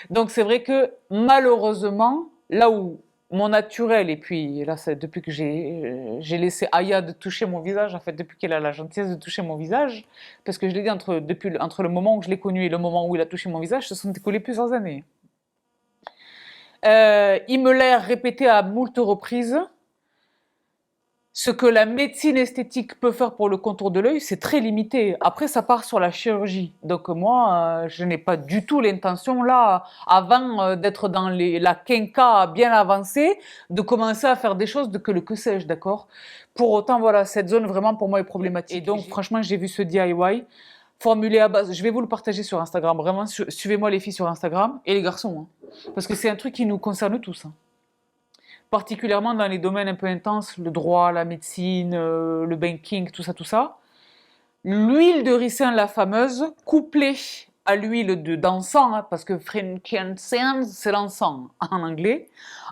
Donc c'est vrai que malheureusement, là où mon naturel, et puis là, c'est depuis que j'ai laissé Aya de toucher mon visage, en fait, depuis qu'elle a la gentillesse de toucher mon visage, parce que je l'ai dit, entre le moment où je l'ai connu et le moment où il a touché mon visage, se sont écoulées plusieurs années. Il me l'a répété à moult reprises. Ce que la médecine esthétique peut faire pour le contour de l'œil, c'est très limité. Après, ça part sur la chirurgie. Donc moi, je n'ai pas du tout l'intention, là, avant d'être dans la quinca bien avancée, de commencer à faire des choses que sais-je, d'accord? Pour autant, voilà, cette zone vraiment pour moi est problématique. Et donc, franchement, j'ai vu ce DIY formulé à base. Je vais vous le partager sur Instagram. Vraiment, suivez-moi les filles sur Instagram et les garçons, hein, parce que c'est un truc qui nous concerne tous. Hein. Particulièrement dans les domaines un peu intenses, le droit, la médecine, le banking, tout ça, tout ça. L'huile de ricin, la fameuse, couplée à l'huile d'encens, hein, parce que frankincense, c'est l'encens en anglais,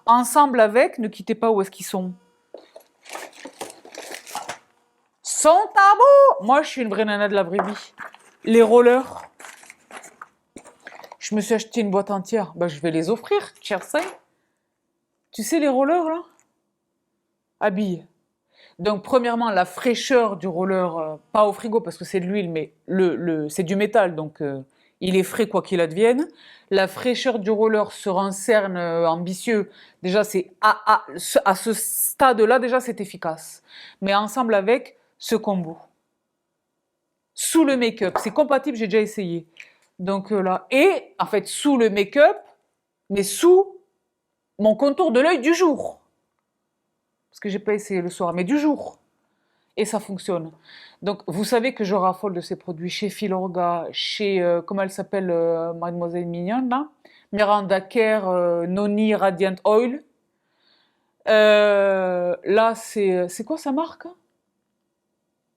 ensemble avec, ne quittez pas où est-ce qu'ils sont. Sont tabou. Moi, je suis une vraie nana de la vraie vie. Les rollers. Je me suis acheté une boîte entière. Bah, je vais les offrir, Chersey. Tu sais, les rollers, là? Habille. Donc, premièrement, la fraîcheur du roller, pas au frigo parce que c'est de l'huile, mais c'est du métal, donc il est frais quoi qu'il advienne. La fraîcheur du roller sur un cerne ambitieux, déjà, à ce stade-là, déjà, c'est efficace. Mais ensemble avec ce combo. Sous le make-up, c'est compatible, j'ai déjà essayé. Donc là, et en fait, sous le make-up, mais sous mon contour de l'œil du jour. Parce que j'ai pas essayé le soir, mais du jour. Et ça fonctionne. Donc, vous savez que je raffole de ces produits chez Filorga, chez, comment elle s'appelle, Mademoiselle Mignonne, là Miranda Kerr, Noni Radiant Oil. Là, c'est quoi sa marque?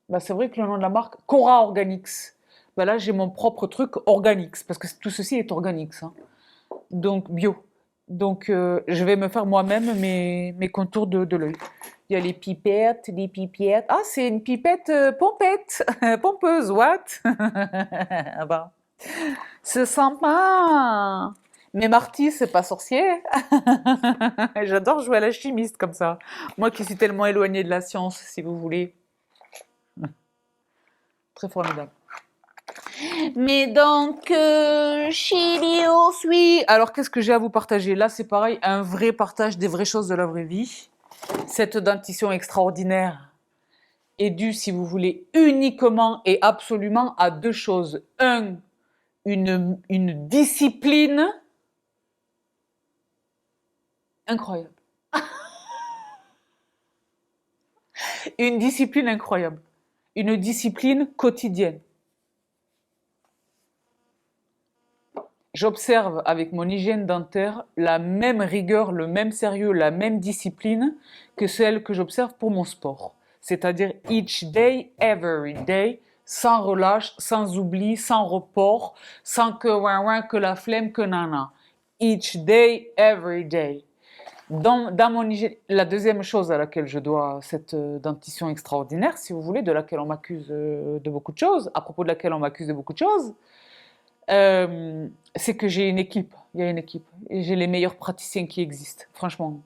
Bah, c'est vrai que le nom de la marque, Cora Organics. Bah, là, j'ai mon propre truc Organics, parce que tout ceci est Organics, hein. Donc bio. Donc, je vais me faire moi-même mes contours de l'œil. Il y a les pipettes, les pipettes. Ah, c'est une pipette pompette, pompeuse, what? Ah bah, c'est sympa. Mais Marty, c'est pas sorcier. J'adore jouer à la chimiste comme ça. Moi qui suis tellement éloignée de la science, si vous voulez. Très formidable. Mais donc, Chilios, oui. Alors, qu'est-ce que j'ai à vous partager? Là, c'est pareil, un vrai partage des vraies choses de la vraie vie. Cette dentition extraordinaire est due, si vous voulez, uniquement et absolument à deux choses. Un, une discipline incroyable. Une discipline incroyable. Une discipline quotidienne. J'observe avec mon hygiène dentaire la même rigueur, le même sérieux, la même discipline que celle que j'observe pour mon sport. C'est-à-dire each day, every day, sans relâche, sans oubli, sans report, sans que ouin ouin, que la flemme, que nana. Each day, every day. Dans mon hygiène, la deuxième chose à laquelle je dois cette dentition extraordinaire, si vous voulez, de laquelle on m'accuse de beaucoup de choses, à propos de laquelle on m'accuse de beaucoup de choses, c'est que j'ai une équipe. Il y a une équipe. Et j'ai les meilleurs praticiens qui existent, franchement.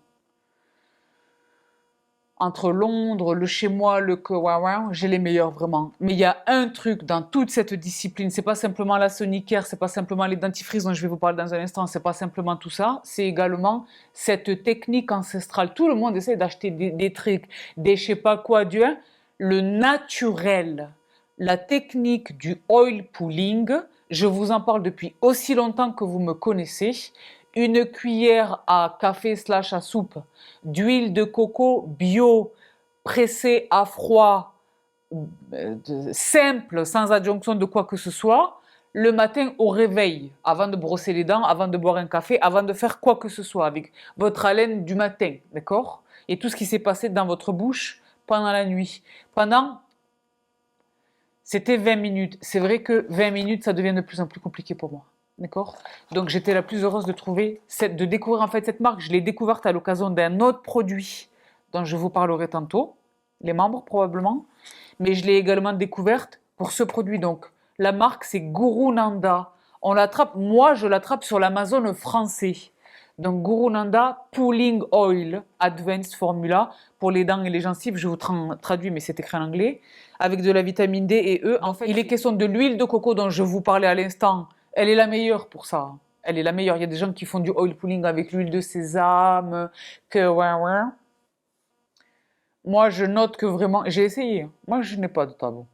Entre Londres, le chez moi, le Kawawa, j'ai les meilleurs vraiment. Mais il y a un truc dans toute cette discipline, c'est pas simplement la sonicare, c'est pas simplement les dentifrices dont je vais vous parler dans un instant, c'est pas simplement tout ça, c'est également cette technique ancestrale. Tout le monde essaie d'acheter des trucs, des je sais pas quoi, le naturel, la technique du oil pulling. Je vous en parle depuis aussi longtemps que vous me connaissez. Une cuillère à café slash à soupe d'huile de coco bio, pressée à froid, simple, sans adjonction de quoi que ce soit, le matin au réveil, avant de brosser les dents, avant de boire un café, avant de faire quoi que ce soit, avec votre haleine du matin, d'accord? Et tout ce qui s'est passé dans votre bouche pendant la nuit. C'était 20 minutes. C'est vrai que 20 minutes, ça devient de plus en plus compliqué pour moi. D'accord? Donc j'étais la plus heureuse de de découvrir en fait cette marque. Je l'ai découverte à l'occasion d'un autre produit dont je vous parlerai tantôt, les membres probablement, mais je l'ai également découverte pour ce produit. Donc la marque c'est Guru Nanda. On l'attrape, moi je l'attrape sur l'Amazon français. Donc Guru Nanda Pulling Oil Advanced Formula pour les dents et les gencives. Je vous traduis, mais c'est écrit en anglais. Avec de la vitamine D et E. En fait, il est question de l'huile de coco dont je vous parlais à l'instant. Elle est la meilleure pour ça. Elle est la meilleure. Il y a des gens qui font du oil pulling avec l'huile de sésame, que ouais, ouais. Moi, je note que vraiment, j'ai essayé. Moi, je n'ai pas de tabou.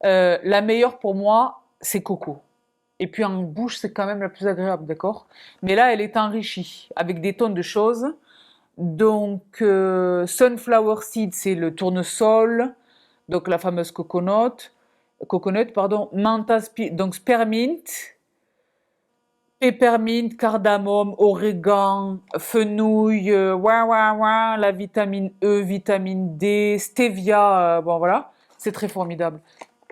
La meilleure pour moi, c'est coco. Et puis en bouche, c'est quand même la plus agréable, d'accord? Mais là, elle est enrichie avec des tonnes de choses. Donc, sunflower seed, c'est le tournesol, donc la fameuse coconut, pardon, donc spearmint, peppermint, cardamome, origan, fenouil, la vitamine E, vitamine D, stevia, bon voilà, c'est très formidable.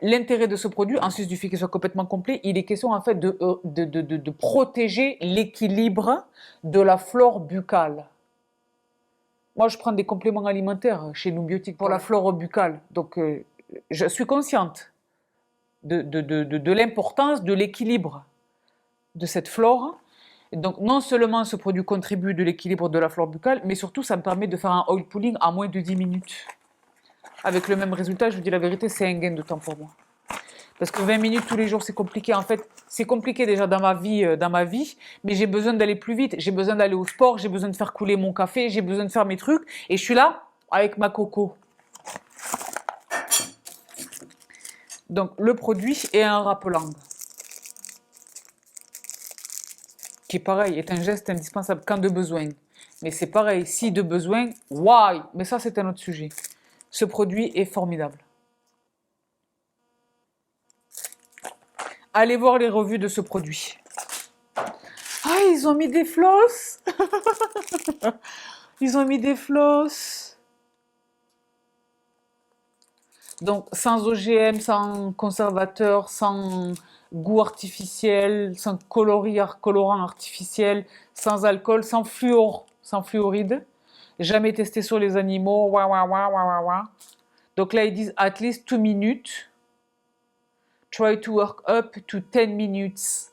L'intérêt de ce produit, en sus du fait qu'il soit complètement complet, il est question en fait de protéger l'équilibre de la flore buccale. Moi, je prends des compléments alimentaires chez nous biotiques pour la flore buccale. Donc, je suis consciente de l'importance de l'équilibre de cette flore. Et donc, non seulement ce produit contribue de l'équilibre de la flore buccale, mais surtout, ça me permet de faire un oil pulling en moins de 10 minutes. Avec le même résultat, je vous dis la vérité, c'est un gain de temps pour moi. Parce que 20 minutes tous les jours, c'est compliqué. En fait, c'est compliqué déjà dans ma vie, mais j'ai besoin d'aller plus vite. J'ai besoin d'aller au sport, j'ai besoin de faire couler mon café, j'ai besoin de faire mes trucs. Et je suis là avec ma coco. Donc, le produit est un rappelant. Qui, pareil, est un geste indispensable quand de besoin. Mais c'est pareil, si de besoin, why? Mais ça, c'est un autre sujet. Ce produit est formidable. Allez voir les revues de ce produit. Ah, ils ont mis des flosses. Ils ont mis des flosses. Donc, sans OGM, sans conservateur, sans goût artificiel, sans colorant artificiel, sans alcool, sans fluoride. Jamais testé sur les animaux. Ouah, ouah, ouah, ouah, ouah, ouah. Donc là, ils disent at least 2 minutes. Try to work up to 10 minutes.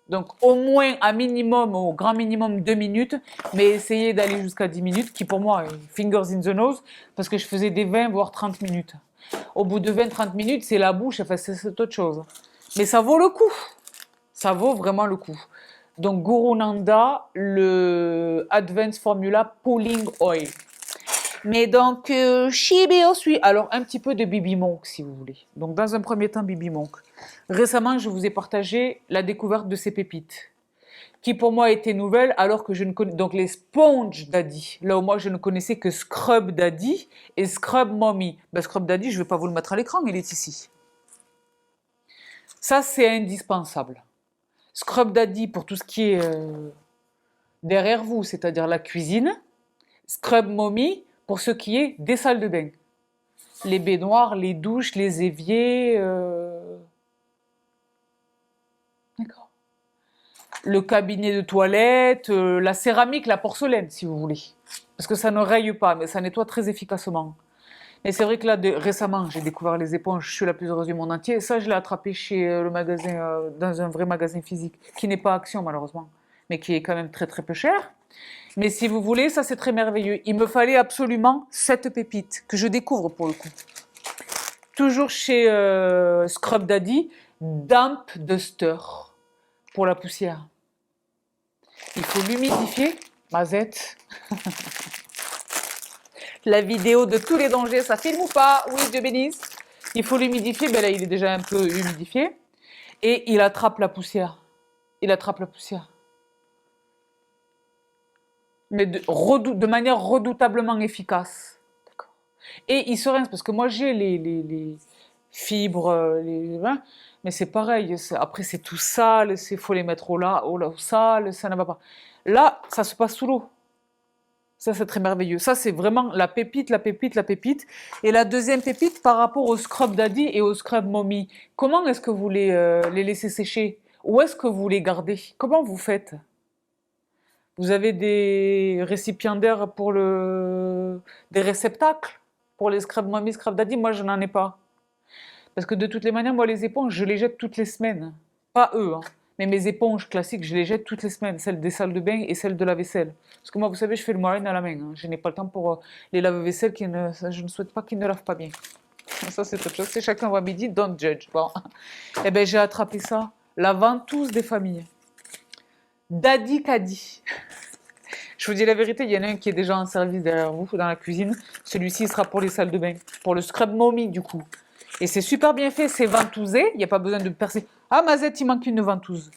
Donc au moins, à minimum, au grand minimum 2 minutes, mais essayez d'aller jusqu'à 10 minutes, qui pour moi, fingers in the nose, parce que je faisais des 20 voire 30 minutes. Au bout de 20-30 minutes, c'est la bouche, enfin, c'est autre chose. Mais ça vaut le coup. Ça vaut vraiment le coup. Donc Guru Nanda, le Advanced Formula Pulling Oil. Mais donc, Shibeo suit. Alors, un petit peu de Bibi Monk, si vous voulez. Donc, dans un premier temps, Bibi Monk. Récemment, je vous ai partagé la découverte de ces pépites, qui pour moi étaient nouvelles, alors que je ne connais... Donc, les Sponge Daddy. Là où moi, je ne connaissais que Scrub Daddy et Scrub Mommy. Ben, Scrub Daddy, je ne vais pas vous le mettre à l'écran, il est ici. Ça, c'est indispensable. Scrub Daddy pour tout ce qui est derrière vous, c'est-à-dire la cuisine. Scrub Mommy pour ce qui est des salles de bain. Les baignoires, les douches, les éviers. D'accord. Le cabinet de toilette, la céramique, la porcelaine, si vous voulez. Parce que ça ne raye pas, mais ça nettoie très efficacement. Et c'est vrai que là, récemment, j'ai découvert les éponges, je suis la plus heureuse du monde entier. Et ça, je l'ai attrapé chez le magasin, dans un vrai magasin physique, qui n'est pas Action malheureusement, mais qui est quand même très très peu cher. Mais si vous voulez, ça c'est très merveilleux. Il me fallait absolument cette pépite, que je découvre pour le coup. Toujours chez Scrub Daddy, Damp Duster, pour la poussière. Il faut l'humidifier, Mazette. La vidéo de tous les dangers, ça filme ou pas? Oui, Dieu bénisse. Il faut l'humidifier, ben là il est déjà un peu humidifié. Et il attrape la poussière. Il attrape la poussière. Mais de manière redoutablement efficace. D'accord. Et il se rince, parce que moi j'ai les fibres, mais c'est pareil. Après c'est tout sale, il faut les mettre au sale, ça ne va pas. Là, ça se passe sous l'eau. Ça, c'est très merveilleux. Ça, c'est vraiment la pépite, la pépite, la pépite. Et la deuxième pépite, par rapport au Scrub Daddy et au Scrub Mommy, comment est-ce que vous les laissez sécher? Où est-ce que vous les gardez? Comment vous faites? Vous avez des récipiendaires des réceptacles pour les Scrub Mommy, Scrub Daddy? Moi, je n'en ai pas. Parce que de toutes les manières, moi, les éponges, je les jette toutes les semaines. Pas eux, hein. Mais mes éponges classiques, je les jette toutes les semaines, celles des salles de bain et celles de la vaisselle. Parce que moi, vous savez, je fais le moyen à la main, hein. Je n'ai pas le temps pour les lave-vaisselle je ne souhaite pas qu'ils ne lavent pas bien. Ça, c'est autre chose. C'est chacun voit midi, don't judge. Bon. Eh bien, j'ai attrapé ça. La ventouse des familles. Daddy Caddy. Je vous dis la vérité, il y en a un qui est déjà en service derrière vous, dans la cuisine. Celui-ci sera pour les salles de bain. Pour le Scrub Mommy, du coup. Et c'est super bien fait, c'est ventousé, il n'y a pas besoin de percer. Ah, Mazette, il manque une ventouse.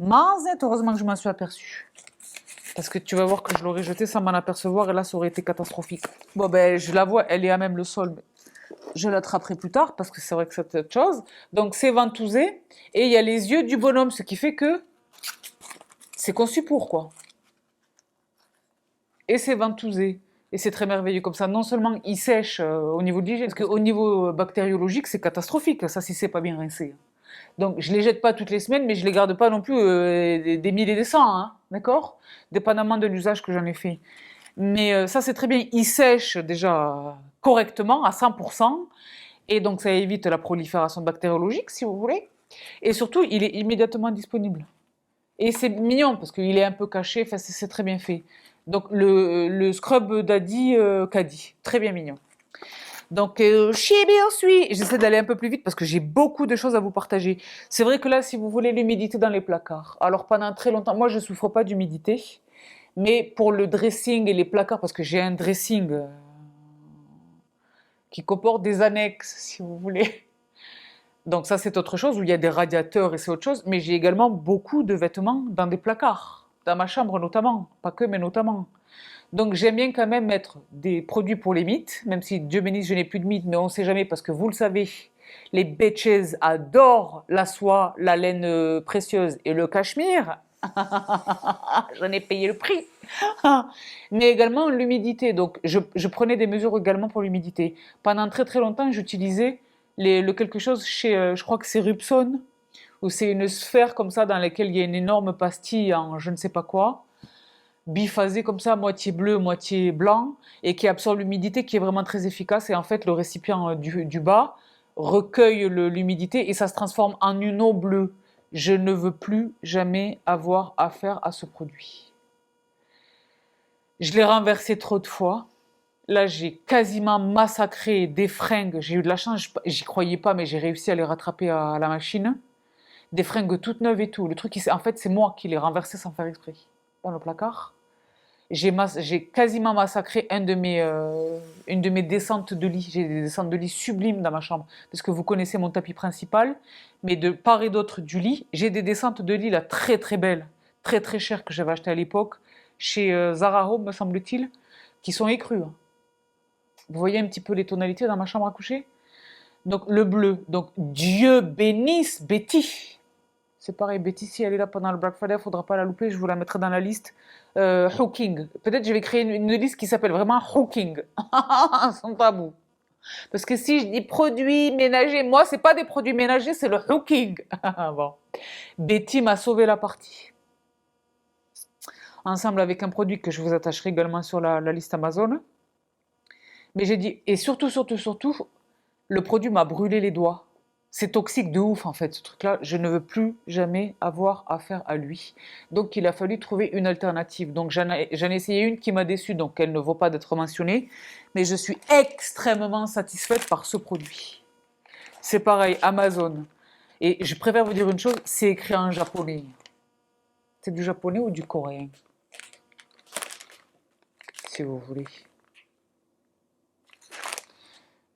Mazette, heureusement que je m'en suis aperçue. Parce que tu vas voir que je l'aurais jetée sans m'en apercevoir et là, ça aurait été catastrophique. Bon, ben, je la vois, elle est à même le sol, mais je l'attraperai plus tard parce que c'est vrai que c'est autre chose. Donc, c'est ventousé et il y a les yeux du bonhomme, ce qui fait que c'est conçu pour, quoi. Et c'est ventousé. Et c'est très merveilleux comme ça. Non seulement il sèche au niveau de l'hygiène, parce qu'au niveau bactériologique, c'est catastrophique, ça, si c'est pas bien rincé. Donc, je les jette pas toutes les semaines, mais je les garde pas non plus des milliers et des cents, hein, d'accord? Dépendamment de l'usage que j'en ai fait. Mais ça, c'est très bien. Il sèche déjà correctement, à 100%, et donc ça évite la prolifération bactériologique, si vous voulez. Et surtout, il est immédiatement disponible. Et c'est mignon, parce qu'il est un peu caché, enfin, c'est très bien fait. Donc, le Scrub Daddy Caddy, très bien mignon. Donc, Shibir suit. J'essaie d'aller un peu plus vite parce que j'ai beaucoup de choses à vous partager. C'est vrai que là, si vous voulez l'humidité dans les placards, alors pendant très longtemps, moi je ne souffre pas d'humidité, mais pour le dressing et les placards, parce que j'ai un dressing qui comporte des annexes, si vous voulez. Donc ça, c'est autre chose, où il y a des radiateurs et c'est autre chose, mais j'ai également beaucoup de vêtements dans des placards, dans ma chambre notamment, pas que, mais notamment. Donc j'aime bien quand même mettre des produits pour les mythes, même si Dieu bénisse, je n'ai plus de mythes, mais on ne sait jamais parce que vous le savez, les bitches adorent la soie, la laine précieuse et le cachemire. J'en ai payé le prix. Mais également l'humidité. Donc, je prenais des mesures également pour l'humidité. Pendant très très longtemps, j'utilisais le quelque chose chez, je crois que c'est Rubson, où c'est une sphère comme ça dans laquelle il y a une énorme pastille en je ne sais pas quoi, biphasée comme ça, moitié bleu, moitié blanc, et qui absorbe l'humidité, qui est vraiment très efficace. Et en fait, le récipient du bas recueille l'humidité et ça se transforme en une eau bleue. Je ne veux plus jamais avoir affaire à ce produit. Je l'ai renversé trop de fois. Là, j'ai quasiment massacré des fringues. J'ai eu de la chance, j'y croyais pas, mais j'ai réussi à les rattraper à la machine. Des fringues toutes neuves et tout. Le truc, en fait, c'est moi qui les renversées sans faire exprès dans le placard. J'ai quasiment massacré une de mes descentes de lit. J'ai des descentes de lit sublimes dans ma chambre. Parce que vous connaissez mon tapis principal, mais de part et d'autre du lit, j'ai des descentes de lit là très très belles, très très chères que j'avais achetées à l'époque, chez Zara Home, me semble-t-il, qui sont écrues, hein. Vous voyez un petit peu les tonalités dans ma chambre à coucher? Donc le bleu. Donc Dieu bénisse Betty. C'est pareil, Betty, si elle est là pendant le Black Friday, il ne faudra pas la louper, je vous la mettrai dans la liste. Hawking. Peut-être je vais créer une liste qui s'appelle vraiment Hawking. Sans tabou. Parce que si je dis produits ménagers, moi, c'est pas des produits ménagers, c'est le Hawking. Bon. Betty m'a sauvé la partie. Ensemble avec un produit que je vous attacherai également sur la liste Amazon. Mais j'ai dit, et surtout, surtout, surtout, le produit m'a brûlé les doigts. C'est toxique de ouf en fait, ce truc-là. Je ne veux plus jamais avoir affaire à lui. Donc il a fallu trouver une alternative. Donc j'en ai essayé une qui m'a déçue, donc elle ne vaut pas d'être mentionnée. Mais je suis extrêmement satisfaite par ce produit. C'est pareil, Amazon. Et je préfère vous dire une chose, c'est écrit en japonais. C'est du japonais ou du coréen? Si vous voulez.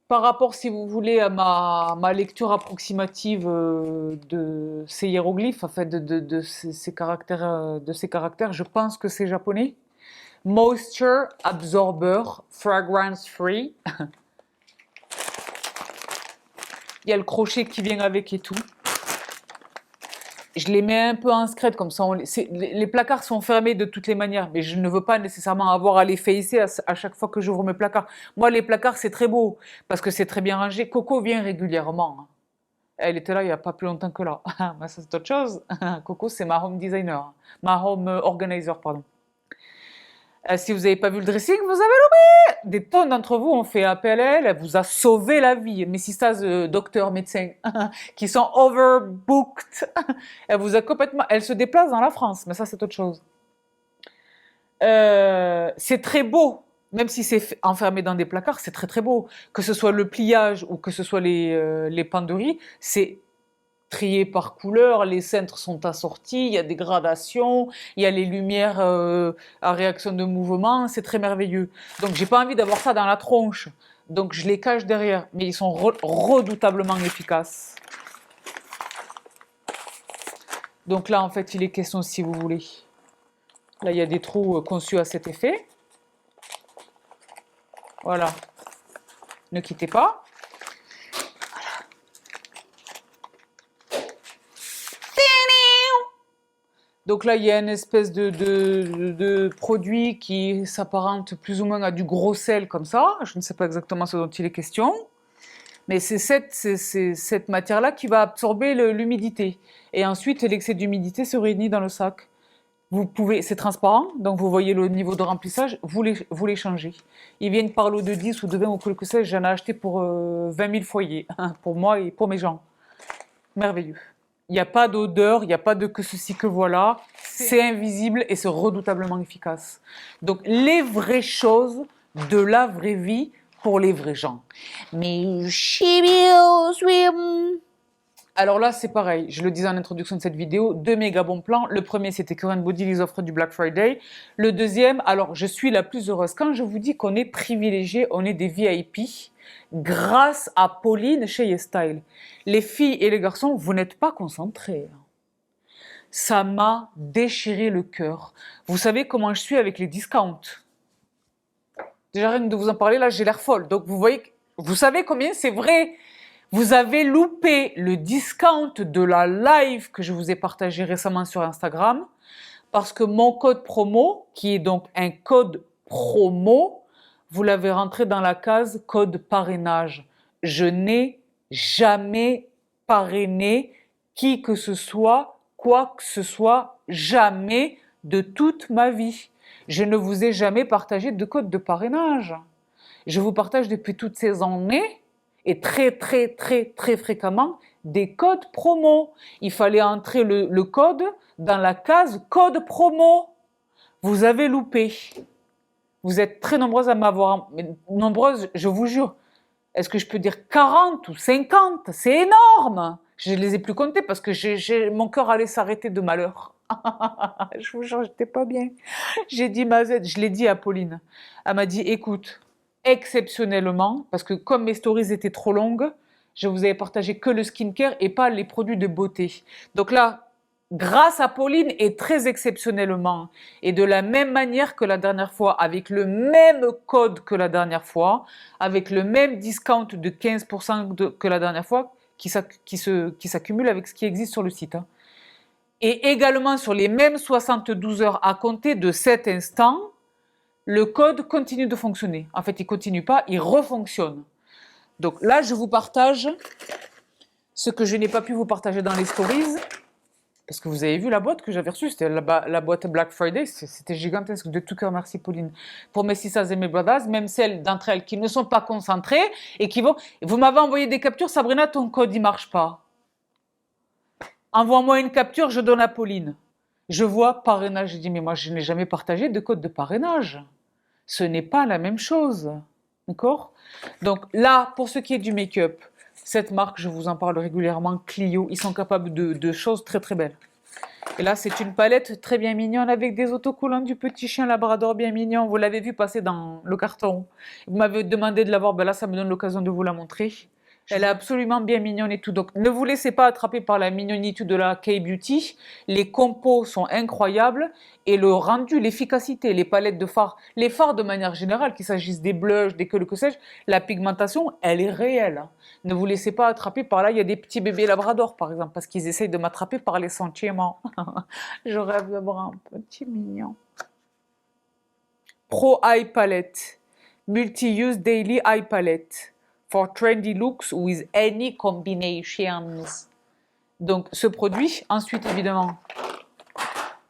Par rapport, si vous voulez, à ma lecture approximative de ces hiéroglyphes, en fait, de ces caractères, je pense que c'est japonais. Moisture Absorber, Fragrance Free. Il y a le crochet qui vient avec et tout. Je les mets un peu en scred, comme ça, les placards sont fermés de toutes les manières, mais je ne veux pas nécessairement avoir à les facer à chaque fois que j'ouvre mes placards. Moi, les placards, c'est très beau, parce que c'est très bien rangé. Coco vient régulièrement, hein. Elle était là il n'y a pas plus longtemps que là. Ça, c'est autre chose. Coco, c'est ma home designer, ma home organizer, pardon. Si vous n'avez pas vu le dressing, vous avez loupé. Des tonnes d'entre vous ont fait appel à elle, elle vous a sauvé la vie. Mes sisters docteurs, médecins, qui sont overbooked, elle vous a complètement... Elle se déplace dans la France, mais ça c'est autre chose. C'est très beau, même si c'est enfermé dans des placards, c'est très très beau. Que ce soit le pliage ou que ce soit les penderies, c'est trié par couleur, les cintres sont assortis, il y a des gradations, il y a les lumières à réaction de mouvement, c'est très merveilleux. Donc j'ai pas envie d'avoir ça dans la tronche, donc je les cache derrière, mais ils sont redoutablement efficaces. Donc là en fait il est question, si vous voulez, là il y a des trous conçus à cet effet. Voilà, ne quittez pas. Donc là, il y a une espèce de produit qui s'apparente plus ou moins à du gros sel comme ça. Je ne sais pas exactement ce dont il est question. Mais c'est cette matière-là qui va absorber l'humidité. Et ensuite, l'excès d'humidité se réunit dans le sac. C'est transparent, donc vous voyez le niveau de remplissage, vous les changez. Ils viennent par lot de 10 ou de 20 ou quelque chose. J'en ai acheté pour 20 000 foyers, pour moi et pour mes gens. Merveilleux. Il n'y a pas d'odeur, il n'y a pas de que ceci, que voilà. C'est invisible et c'est redoutablement efficace. Donc, les vraies choses de la vraie vie pour les vrais gens. Mais alors là, c'est pareil. Je le disais en introduction de cette vidéo, deux méga bons plans. Le premier, c'était Current Body, les offres du Black Friday. Le deuxième, alors je suis la plus heureuse. Quand je vous dis qu'on est privilégiés, on est des VIP, grâce à Pauline chez YesStyle. Les filles et les garçons, vous n'êtes pas concentrés. Ça m'a déchiré le cœur. Vous savez comment je suis avec les discounts. Déjà, rien que de vous en parler, là, j'ai l'air folle. Donc, vous voyez, vous savez combien c'est vrai. Vous avez loupé le discount de la live que je vous ai partagé récemment sur Instagram parce que mon code promo, qui est donc un code promo, vous l'avez rentré dans la case code parrainage. Je n'ai jamais parrainé qui que ce soit, quoi que ce soit, jamais de toute ma vie. Je ne vous ai jamais partagé de code de parrainage. Je vous partage depuis toutes ces années et très très très très fréquemment des codes promo. Il fallait entrer le code dans la case code promo. Vous avez loupé. Vous êtes très nombreuses à m'avoir... Nombreuses, je vous jure. Est-ce que je peux dire 40 ou 50? C'est énorme. Je ne les ai plus comptés parce que mon cœur allait s'arrêter de malheur. Je vous jure, j'étais pas bien. J'ai dit Mazette, je l'ai dit à Pauline. Elle m'a dit, écoute, exceptionnellement, parce que comme mes stories étaient trop longues, je vous avais partagé que le skincare et pas les produits de beauté. Donc là, grâce à Pauline et très exceptionnellement, et de la même manière que la dernière fois, avec le même code que la dernière fois, avec le même discount de 15% que la dernière fois, qui s'accumule avec ce qui existe sur le site. Hein. Et également sur les mêmes 72 heures à compter de cet instant, le code continue de fonctionner. En fait, il ne continue pas, il refonctionne. Donc là, je vous partage ce que je n'ai pas pu vous partager dans les stories. Parce que vous avez vu la boîte que j'avais reçue, c'était la boîte Black Friday, c'était gigantesque. De tout cœur, merci Pauline. Pour mes sisters et mes brothers, même celles d'entre elles qui ne sont pas concentrées et qui vont... Vous m'avez envoyé des captures, Sabrina, ton code, il ne marche pas. Envoie-moi une capture, je donne à Pauline. Je vois parrainage, je dis, mais moi, je n'ai jamais partagé de code de parrainage. Ce n'est pas la même chose. D'accord? Donc là, pour ce qui est du make-up, cette marque, je vous en parle régulièrement, Clio, ils sont capables de choses très très belles. Et là, c'est une palette très bien mignonne avec des autocollants du petit chien labrador bien mignon. Vous l'avez vu passer dans le carton. Vous m'avez demandé de la voir, ben là, ça me donne l'occasion de vous la montrer. Elle est absolument bien mignonne et tout. Donc, ne vous laissez pas attraper par la mignonitude de la K-Beauty. Les compos sont incroyables et le rendu, l'efficacité, les palettes de fards, les fards de manière générale, qu'il s'agisse des blushs, des que sais-je, la pigmentation, elle est réelle. Hein. Ne vous laissez pas attraper par là. Il y a des petits bébés labrador, par exemple, parce qu'ils essayent de m'attraper par les sentiments. Je rêve d'avoir un petit mignon. Pro Eye Palette. Multi-Use Daily Eye Palette. For trendy looks with any combinations. Donc, ce produit. Ensuite, évidemment,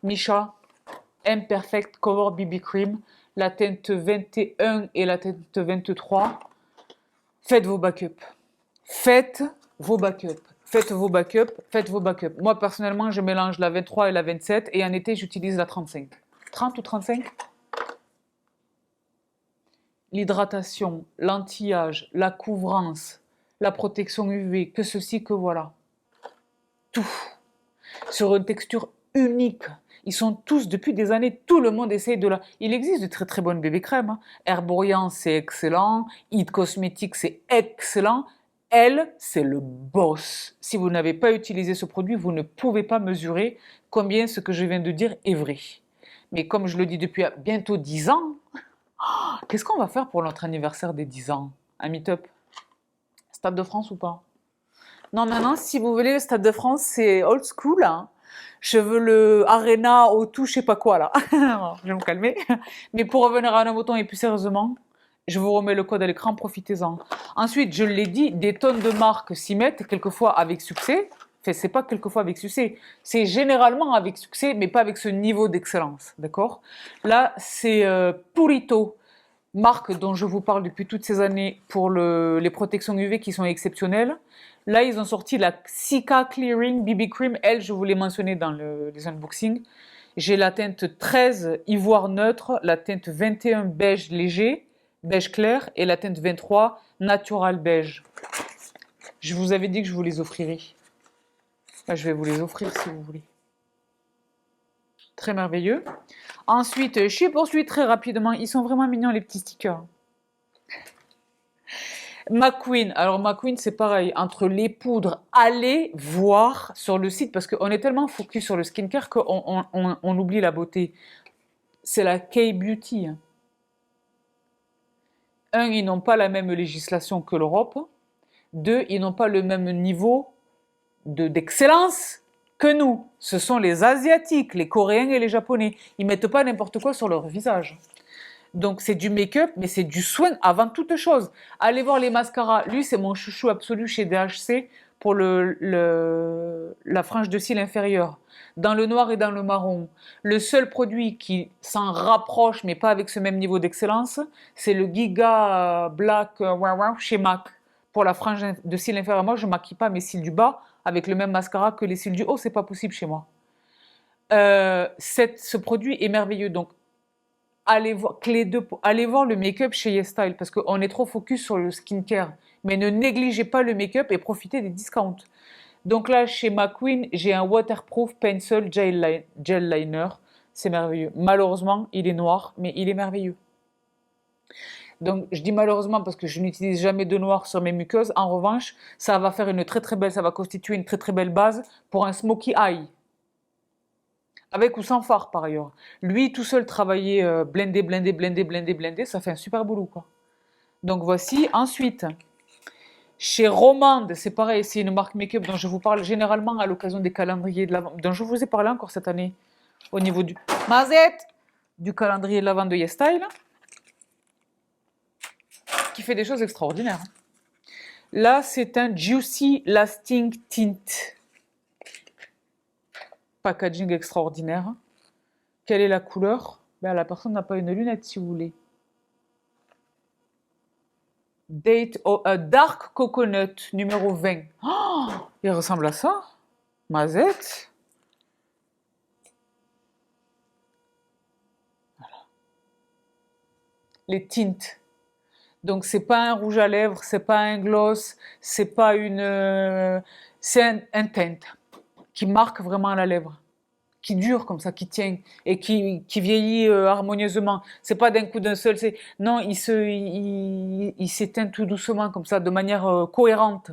Misha Imperfect Cover BB Cream. La teinte 21 et la teinte 23. Faites vos backups. Faites vos backups. Faites vos backups. Faites vos backups. Moi, personnellement, je mélange la 23 et la 27. Et en été, j'utilise la 35. 30 ou 35? L'hydratation, l'anti-âge, la couvrance, la protection UV, que ceci, que voilà. Tout. Sur une texture unique. Ils sont tous, depuis des années, tout le monde essaye de la... Il existe de très très bonnes bébé crèmes. Hein. Herborian, c'est excellent. It Cosmetics, c'est excellent. Elle, c'est le boss. Si vous n'avez pas utilisé ce produit, vous ne pouvez pas mesurer combien ce que je viens de dire est vrai. Mais comme je le dis depuis bientôt 10 ans, qu'est-ce qu'on va faire pour notre anniversaire des 10 ans? Un meet-up? Stade de France ou pas? Non, maintenant, si vous voulez, le Stade de France, c'est old school. Hein. Je veux le Arena au tout, je sais pas quoi, là. Je vais me calmer. Mais pour revenir à nos moutons et plus sérieusement, je vous remets le code à l'écran, profitez-en. Ensuite, je l'ai dit, des tonnes de marques s'y mettent, quelquefois avec succès. Enfin, c'est pas quelquefois avec succès, c'est généralement avec succès, mais pas avec ce niveau d'excellence, d'accord? Là, c'est Purito, marque dont je vous parle depuis toutes ces années pour les protections UV qui sont exceptionnelles. Là, ils ont sorti la Cica Clearing BB Cream. Elle, je vous l'ai mentionné dans les unboxings. J'ai la teinte 13 ivoire neutre, la teinte 21 beige léger, beige clair, et la teinte 23 natural beige. Je vous avais dit que je vous les offrirais. Là, je vais vous les offrir si vous voulez. Très merveilleux. Ensuite, je poursuis très rapidement. Ils sont vraiment mignons, les petits stickers. McQueen. Alors, McQueen, c'est pareil. Entre les poudres, allez voir sur le site parce qu'on est tellement focus sur le skincare qu'on oublie la beauté. C'est la K-Beauty. Ils n'ont pas la même législation que l'Europe. Deux, ils n'ont pas le même niveau d'excellence que nous. Ce sont les Asiatiques, les Coréens et les Japonais. Ils mettent pas n'importe quoi sur leur visage. Donc c'est du make-up, mais c'est du soin avant toute chose. Allez voir les mascaras. Lui, c'est mon chouchou absolu chez DHC pour la frange de cils inférieure. Dans le noir et dans le marron. Le seul produit qui s'en rapproche, mais pas avec ce même niveau d'excellence, c'est le Giga Black chez MAC. Pour la frange de cils inférieure, moi, je ne maquille pas mes cils du bas avec le même mascara que les cils du haut. C'est pas possible chez moi. Ce produit est merveilleux. Donc, allez voir le make-up chez YesStyle parce qu'on est trop focus sur le skincare. Mais ne négligez pas le make-up et profitez des discounts. Donc là, chez McQueen, j'ai un Waterproof Pencil Gel Liner. C'est merveilleux. Malheureusement, il est noir, mais il est merveilleux. Donc, je dis malheureusement parce que je n'utilise jamais de noir sur mes muqueuses. En revanche, ça va faire ça va constituer une très très belle base pour un smoky eye. Avec ou sans fard par ailleurs. Lui, tout seul, travailler blender, ça fait un super boulot, quoi. Donc voici. Ensuite, chez Romande, c'est pareil, c'est une marque make-up dont je vous parle généralement à l'occasion des calendriers de l'Avent, dont je vous ai parlé encore cette année, au niveau du calendrier de l'Avent de YesStyle, qui fait des choses extraordinaires. Là, c'est un Juicy Lasting Tint. Packaging extraordinaire. Quelle est la couleur? Ben, la personne n'a pas une lunette si vous voulez. Dark Coconut numéro 20. Oh, il ressemble à ça. Mazette. Voilà. Les tints. Donc c'est pas un rouge à lèvres, c'est pas un gloss, c'est pas c'est un tint qui marque vraiment la lèvre, qui dure comme ça, qui tient et qui vieillit harmonieusement. C'est pas d'un coup d'un seul, non, il s'éteint tout doucement comme ça, de manière cohérente.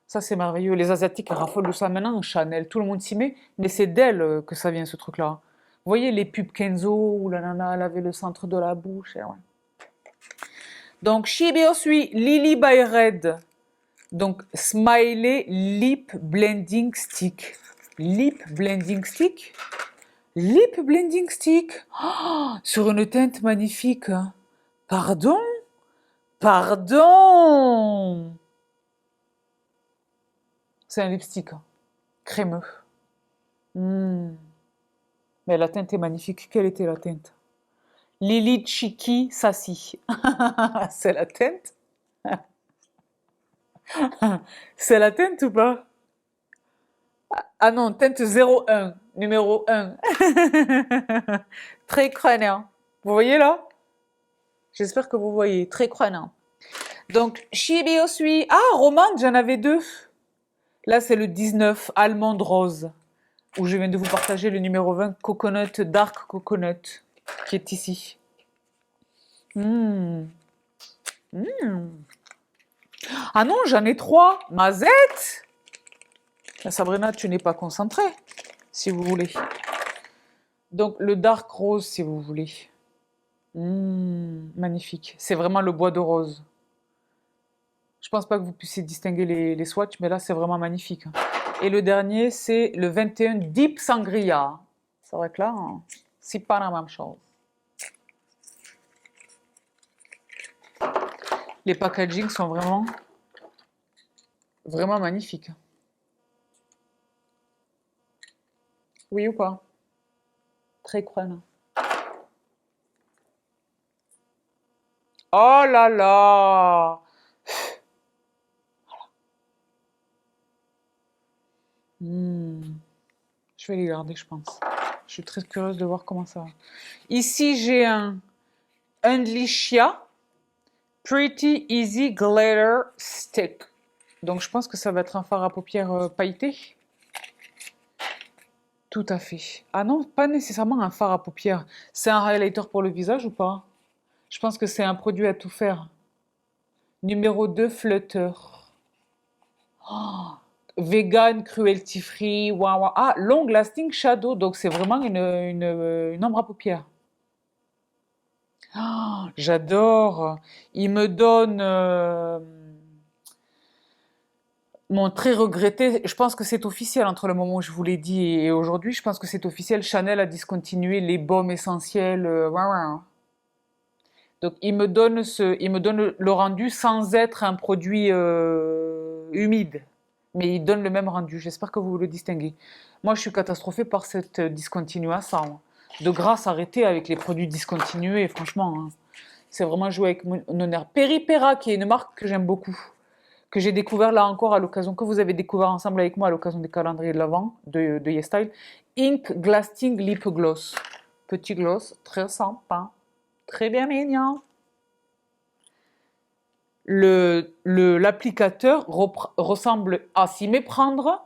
Ça c'est merveilleux. Les Asiatiques raffolent de ça maintenant. Chanel, tout le monde s'y met, mais c'est d'elle que ça vient ce truc-là. Vous voyez les pubs Kenzo où la nana elle avait le centre de la bouche. Et ouais. Donc Shibio suit Lily by Red. Donc Smiley Lip Blending Stick. Lip Blending Stick. Lip Blending Stick. Oh, sur une teinte magnifique. Pardon? Pardon? C'est un lipstick. Crémeux. Mais la teinte est magnifique. Quelle était la teinte? Lily Chiki Sassy. C'est la teinte? C'est la teinte ou pas? Ah non, teinte 01, numéro 1. Très crânien. Vous voyez là? J'espère que vous voyez. Très crânien. Donc, Shibio Sui. Ah, Romande, j'en avais deux. Là, c'est le 19, Almond Rose, où je viens de vous partager le numéro 20, Coconut, Dark Coconut, qui est ici. Ah non, j'en ai trois. Mazette. Sabrina, tu n'es pas concentrée, si vous voulez. Donc, le dark rose, si vous voulez. Magnifique. C'est vraiment le bois de rose. Je pense pas que vous puissiez distinguer les swatchs, mais là, c'est vraiment magnifique. Et le dernier, c'est le 21 Deep Sangria. C'est vrai que là, c'est pas la même chose. Les packagings sont vraiment, vraiment magnifiques. Oui ou pas? Très crâne. Oh là là! Je vais les garder, je pense. Je suis très curieuse de voir comment ça va. Ici, j'ai un Unleashia Pretty Easy Glitter Stick. Donc, je pense que ça va être un fard à paupières pailleté. Tout à fait. Ah non, pas nécessairement un fard à paupières. C'est un highlighter pour le visage ou pas? Je pense que c'est un produit à tout faire. Numéro 2, Flutter. Oh, vegan, cruelty free, waouh. Ah, long lasting shadow. Donc, c'est vraiment une ombre à paupières. Oh, j'adore. Il me donne Mon très regretté, je pense que c'est officiel entre le moment où je vous l'ai dit et aujourd'hui, je pense que c'est officiel. Chanel a discontinué les baumes essentiels. Donc il me donne le rendu sans être un produit humide, mais il donne le même rendu. J'espère que vous le distinguez. Moi, je suis catastrophée par cette discontinuation. De grâce, arrêtez avec les produits discontinués, franchement, hein. C'est vraiment jouer avec mon honneur. Peripera, qui est une marque que j'aime beaucoup, que j'ai découvert là encore à l'occasion, que vous avez découvert ensemble avec moi à l'occasion des calendriers de l'Avent de YesStyle. Ink Glasting Lip Gloss. Petit gloss, très sympa, très bien mignon. L'applicateur ressemble à s'y méprendre.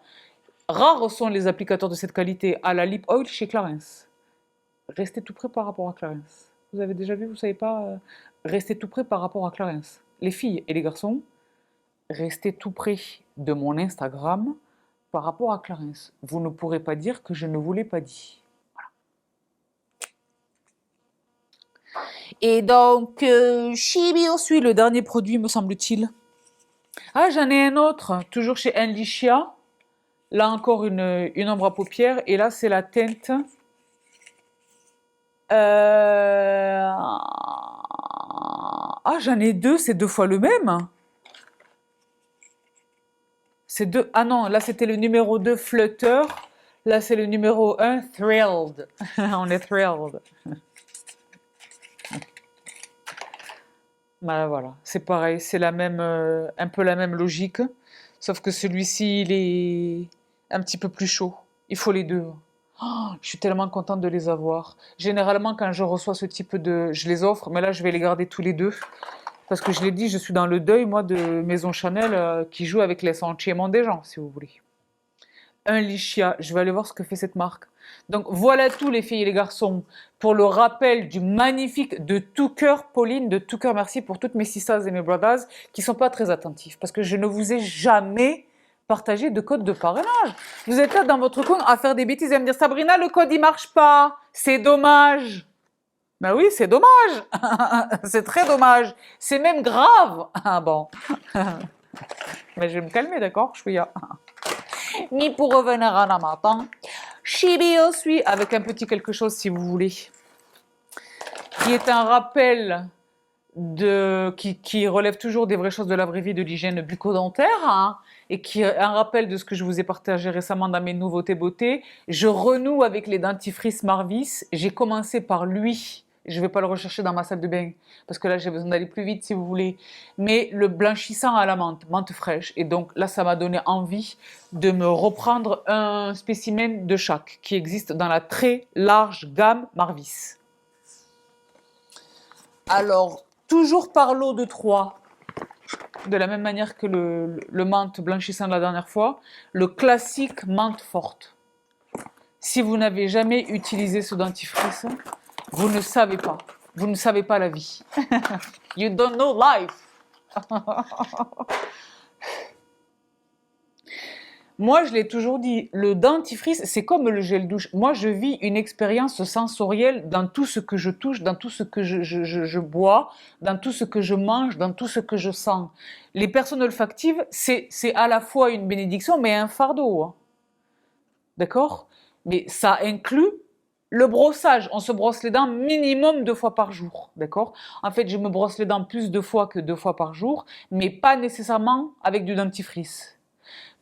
Rares sont les applicateurs de cette qualité à la lip oil chez Clarins. Restez tout près par rapport à Clarins. Vous avez déjà vu, vous savez pas, restez tout près par rapport à Clarins. Les filles et les garçons, restez tout près de mon Instagram par rapport à Clarins. Vous ne pourrez pas dire que je ne vous l'ai pas dit. Et donc, Shibio suit le dernier produit, me semble-t-il. Ah, j'en ai un autre, toujours chez Enlicia. Là encore, une ombre à paupières. Et là, c'est la teinte. Ah, j'en ai deux, c'est deux fois le même. C'est deux. Ah non, là, c'était le numéro 2, Flutter. Là, c'est le numéro 1, Thrilled. On est thrilled. Bah, voilà, c'est pareil, c'est la même, un peu la même logique, sauf que celui-ci, il est un petit peu plus chaud. Il faut les deux. Oh, je suis tellement contente de les avoir. Généralement, quand je reçois ce type de... Je les offre, mais là, je vais les garder tous les deux. Parce que je l'ai dit, je suis dans le deuil, moi, de Maison Chanel qui joue avec les sentiments des gens, si vous voulez. Un Lichia, je vais aller voir ce que fait cette marque. Donc voilà tout les filles et les garçons pour le rappel du magnifique de tout cœur, Pauline, de tout cœur merci pour toutes mes sisters et mes brothers qui sont pas très attentifs parce que je ne vous ai jamais partagé de code de parrainage. Vous êtes là dans votre coin à faire des bêtises et à me dire Sabrina, le code il marche pas, c'est dommage. Ben oui, c'est dommage. C'est très dommage. C'est même grave. Ah bon. Mais je vais me calmer, d'accord, chouïa. Ni pour revenir à la matin. Shibio suit avec un petit quelque chose si vous voulez, qui est un rappel qui relève toujours des vraies choses de la vraie vie de l'hygiène bucco-dentaire, hein, et qui est un rappel de ce que je vous ai partagé récemment dans mes nouveautés beauté. Je renoue avec les dentifrices Marvis. J'ai commencé par lui. Je ne vais pas le rechercher dans ma salle de bain parce que là j'ai besoin d'aller plus vite si vous voulez. Mais le blanchissant à la menthe, menthe fraîche. Et donc là ça m'a donné envie de me reprendre un spécimen de chaque qui existe dans la très large gamme Marvis. Alors, toujours par lot de 3, de la même manière que le menthe blanchissant de la dernière fois, le classique menthe forte. Si vous n'avez jamais utilisé ce dentifrice, vous ne savez pas. Vous ne savez pas la vie. You don't know life. Moi, je l'ai toujours dit, le dentifrice, c'est comme le gel douche. Moi, je vis une expérience sensorielle dans tout ce que je touche, dans tout ce que je bois, dans tout ce que je mange, dans tout ce que je sens. Les personnes olfactives, c'est à la fois une bénédiction, mais un fardeau, hein. D'accord? Mais ça inclut le brossage. On se brosse les dents minimum 2 fois par jour. D'accord? En fait, je me brosse les dents plus 2 fois que 2 fois par jour, mais pas nécessairement avec du dentifrice.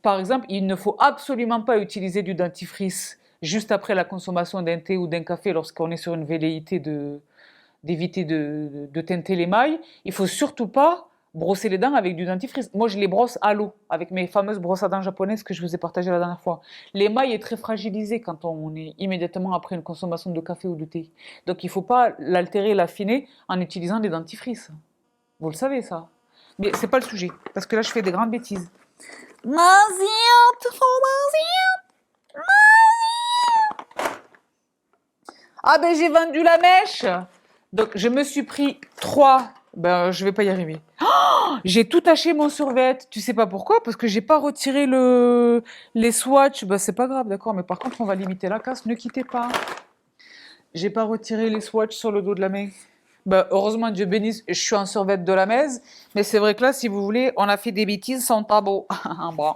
Par exemple, il ne faut absolument pas utiliser du dentifrice juste après la consommation d'un thé ou d'un café lorsqu'on est sur une velléité d'éviter de teinter l'émail. Il ne faut surtout pas brosser les dents avec du dentifrice. Moi, je les brosse à l'eau avec mes fameuses brosses à dents japonaises que je vous ai partagées la dernière fois. L'émail est très fragilisé quand on est immédiatement après une consommation de café ou de thé. Donc, il ne faut pas l'altérer, l'affiner en utilisant des dentifrices. Vous le savez, ça. Mais c'est pas le sujet, parce que là, je fais des grandes bêtises. Ah ben j'ai vendu la mèche. Donc je me suis pris 3. Ben je vais pas y arriver. Oh, j'ai tout taché mon survêt. Tu sais pas pourquoi? Parce que j'ai pas retiré les swatchs. Ben c'est pas grave, d'accord. Mais par contre on va limiter la casse. Ne quittez pas. J'ai pas retiré les swatchs sur le dos de la main. Bah, heureusement, Dieu bénisse, je suis en survêt de la messe. Mais c'est vrai que là, si vous voulez, on a fait des bêtises sans tabou. Bon.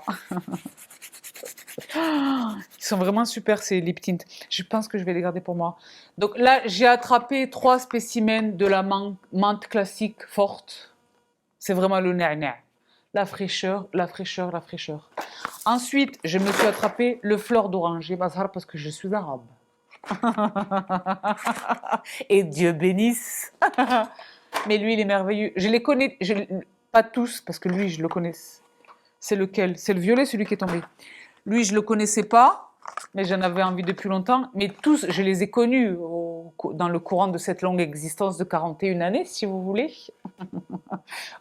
Ils sont vraiment super, ces lip tints. Je pense que je vais les garder pour moi. Donc là, j'ai attrapé 3 spécimens de la menthe classique forte. C'est vraiment le nerf. La fraîcheur, la fraîcheur, la fraîcheur. Ensuite, je me suis attrapé le fleur d'oranger, Bazar, parce que je suis arabe. Et Dieu bénisse. Mais lui, il est merveilleux. Je les connais, pas tous, parce que lui, je le connais. C'est lequel? C'est le violet, celui qui est tombé. Lui, je le connaissais pas, mais j'en avais envie depuis longtemps. Mais tous, je les ai connus dans le courant de cette longue existence de 41 années, si vous voulez.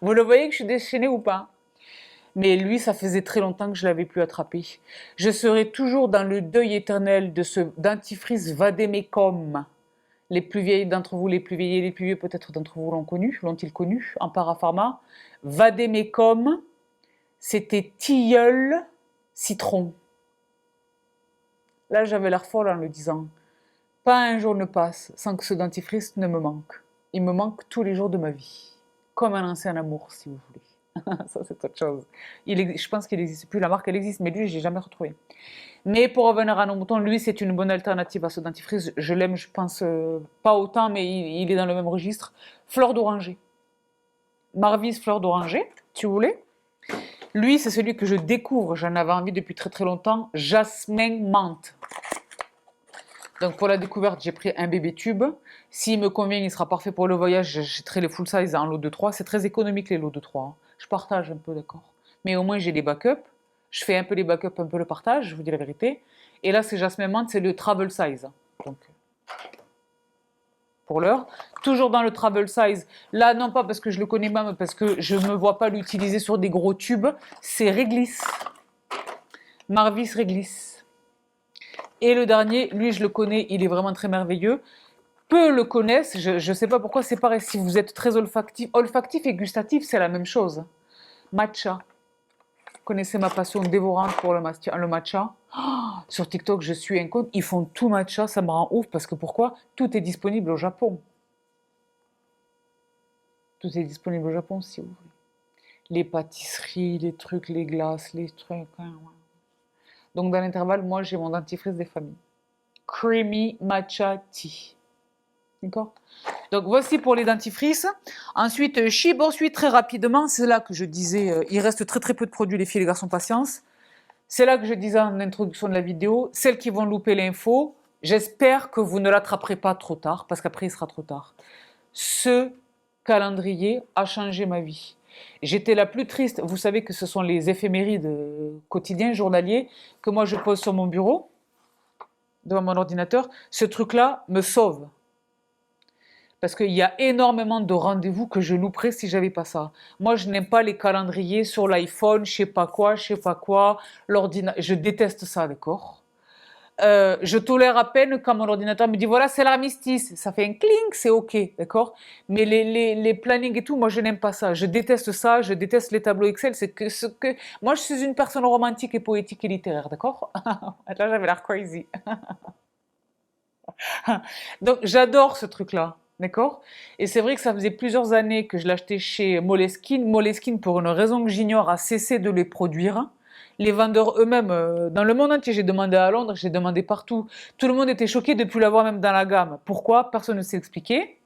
Vous le voyez que je suis déchaînée ou pas? Mais lui, ça faisait très longtemps que je l'avais plus attrapé. Je serai toujours dans le deuil éternel de ce dentifrice Vademecum. Les plus vieilles d'entre vous, les plus vieilles et les plus vieux peut-être d'entre vous l'ont-ils connu en parapharma. Vademecum, c'était tilleul citron. Là, j'avais l'air folle en le disant. Pas un jour ne passe sans que ce dentifrice ne me manque. Il me manque tous les jours de ma vie. Comme un ancien amour, si vous voulez. Ça, c'est autre chose. Je pense qu'il n'existe plus, la marque, elle existe, mais lui, je l'ai jamais retrouvé. Mais pour revenir à nos moutons, lui, c'est une bonne alternative à ce dentifrice. Je l'aime, je pense, pas autant, mais il est dans le même registre. Fleur d'oranger. Marvis fleur d'oranger, tu voulais. Lui, c'est celui que je découvre, j'en avais envie depuis très très longtemps. Jasmin menthe. Donc pour la découverte, j'ai pris un bébé tube. S'il me convient, il sera parfait pour le voyage. J'achèterai les full size en lot de 3. C'est très économique les lots de 3. Hein. Je partage un peu, d'accord. Mais au moins j'ai les backups. Je fais un peu les backups, un peu le partage, je vous dis la vérité. Et là, c'est Jasmin menthe, c'est le travel size. Donc, pour l'heure. Toujours dans le travel size. Là, non pas parce que je le connais pas, mais parce que je ne me vois pas l'utiliser sur des gros tubes. C'est Réglisse. Marvis Réglisse. Et le dernier, lui, je le connais, il est vraiment très merveilleux. Peu le connaissent, je ne sais pas pourquoi, c'est pareil. Si vous êtes très olfactif et gustatif, c'est la même chose. Matcha. Vous connaissez ma passion dévorante pour le matcha. Oh, sur TikTok, je suis un compte. Ils font tout matcha, ça me rend ouf parce que pourquoi? Tout est disponible au Japon. Tout est disponible au Japon, si vous voulez. Les pâtisseries, les trucs, les glaces, les trucs. Donc, dans l'intervalle, moi, j'ai mon dentifrice des familles. Creamy Matcha Tea. D'accord? Donc, voici pour les dentifrices. Ensuite, Chib, ensuite, très rapidement, c'est là que je disais, il reste très très peu de produits, les filles et les garçons, patience. C'est là que je disais en introduction de la vidéo, celles qui vont louper l'info, j'espère que vous ne l'attraperez pas trop tard, parce qu'après, il sera trop tard. Ce calendrier a changé ma vie. J'étais la plus triste. Vous savez que ce sont les éphémérides quotidiens, journaliers, que moi je pose sur mon bureau, devant mon ordinateur. Ce truc-là me sauve. Parce qu'il y a énormément de rendez-vous que je louperais si j'avais pas ça. Moi, je n'aime pas les calendriers sur l'iPhone, je sais pas quoi, l'ordinateur. Je déteste ça, d'accord? Je tolère à peine quand mon ordinateur me dit voilà, c'est l'armistice. Ça fait un clink, c'est OK, d'accord? Mais les plannings et tout, moi, je n'aime pas ça. Je déteste ça, je déteste les tableaux Excel. C'est que ce que. Moi, je suis une personne romantique et poétique et littéraire, d'accord? Là, j'avais l'air crazy. Donc, j'adore ce truc-là. D'accord? Et c'est vrai que ça faisait plusieurs années que je l'achetais chez Moleskine. Moleskine, pour une raison que j'ignore, a cessé de les produire. Les vendeurs eux-mêmes, dans le monde entier, j'ai demandé à Londres, j'ai demandé partout. Tout le monde était choqué de ne plus l'avoir même dans la gamme. Pourquoi? Personne ne sait expliquer.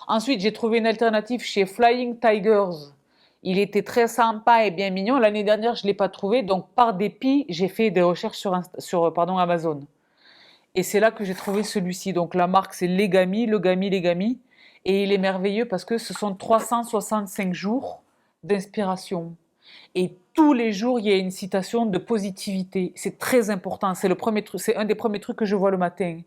Ensuite, j'ai trouvé une alternative chez Flying Tigers. Il était très sympa et bien mignon. L'année dernière, je ne l'ai pas trouvé. Donc, par dépit, j'ai fait des recherches sur Amazon. Et c'est là que j'ai trouvé celui-ci. Donc la marque, c'est Legami. Et il est merveilleux parce que ce sont 365 jours d'inspiration. Et tous les jours, il y a une citation de positivité. C'est très important. C'est le premier truc, c'est un des premiers trucs que je vois le matin.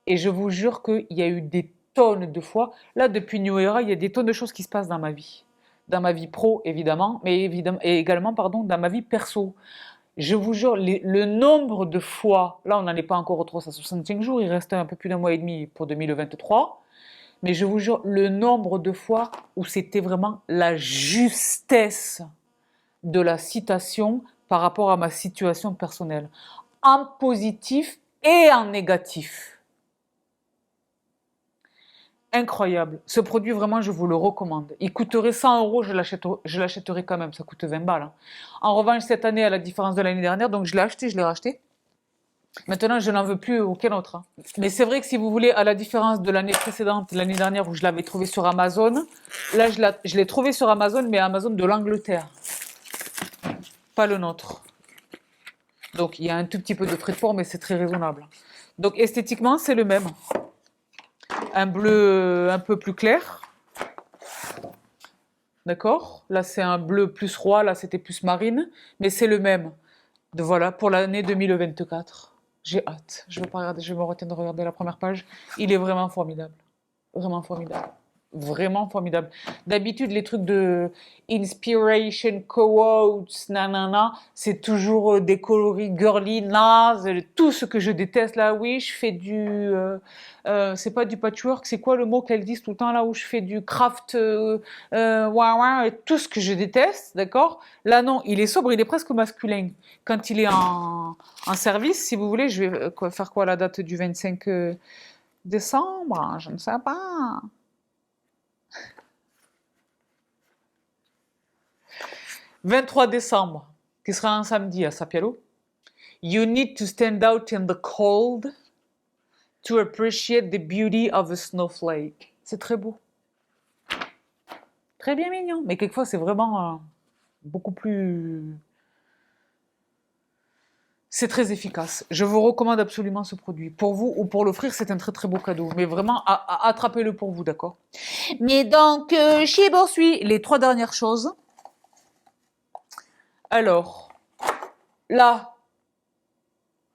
Et je vous jure qu'il y a eu des tonnes de fois. Là, depuis New Era, il y a des tonnes de choses qui se passent dans ma vie. Dans ma vie pro, évidemment, et également, pardon, dans ma vie perso. Je vous jure, le nombre de fois, là on n'en est pas encore aux 365 jours, il reste un peu plus d'un mois et demi pour 2023, mais je vous jure, le nombre de fois où c'était vraiment la justesse de la citation par rapport à ma situation personnelle, en positif et en négatif. incroyable. Ce produit, vraiment, je vous le recommande. Il coûterait 100 euros, je l'achèterai quand même, ça coûte 20 balles, hein. En revanche, cette année, à la différence de l'année dernière, donc je l'ai acheté, je l'ai racheté. Maintenant, je n'en veux plus aucun autre, hein. Mais c'est vrai que si vous voulez, à la différence de l'année précédente, l'année dernière où je l'avais trouvé sur Amazon, là, je l'ai trouvé sur Amazon, mais Amazon de l'Angleterre, pas le nôtre. Donc, il y a un tout petit peu de frais de port, mais c'est très raisonnable. Donc, esthétiquement, c'est le même. Un bleu un peu plus clair. D'accord? Là, c'est un bleu plus roi, là, c'était plus marine, mais c'est le même. Voilà, pour l'année 2024. J'ai hâte. Je vais pas regarder, je vais me retenir de regarder la première page. Il est vraiment formidable. Vraiment formidable. Vraiment formidable. D'habitude, les trucs de inspiration quotes, nanana, c'est toujours des coloris girly, naze, tout ce que je déteste là. Oui, je fais c'est pas du patchwork, c'est quoi le mot qu'elles disent tout le temps là où je fais du craft, ouin, tout ce que je déteste, d'accord? Là non, il est sobre, il est presque masculin. Quand il est en service, si vous voulez, je vais faire quoi à la date du 25 décembre? Je ne sais pas. 23 décembre, qui sera un samedi à Sapialo. You need to stand out in the cold to appreciate the beauty of a snowflake. C'est très beau. Très bien mignon. Mais quelquefois, c'est vraiment beaucoup plus... C'est très efficace. Je vous recommande absolument ce produit. Pour vous ou pour l'offrir, c'est un très très beau cadeau. Mais vraiment, attrapez-le pour vous, d'accord? Mais donc, chez Borsui, les 3 dernières choses. Alors, là,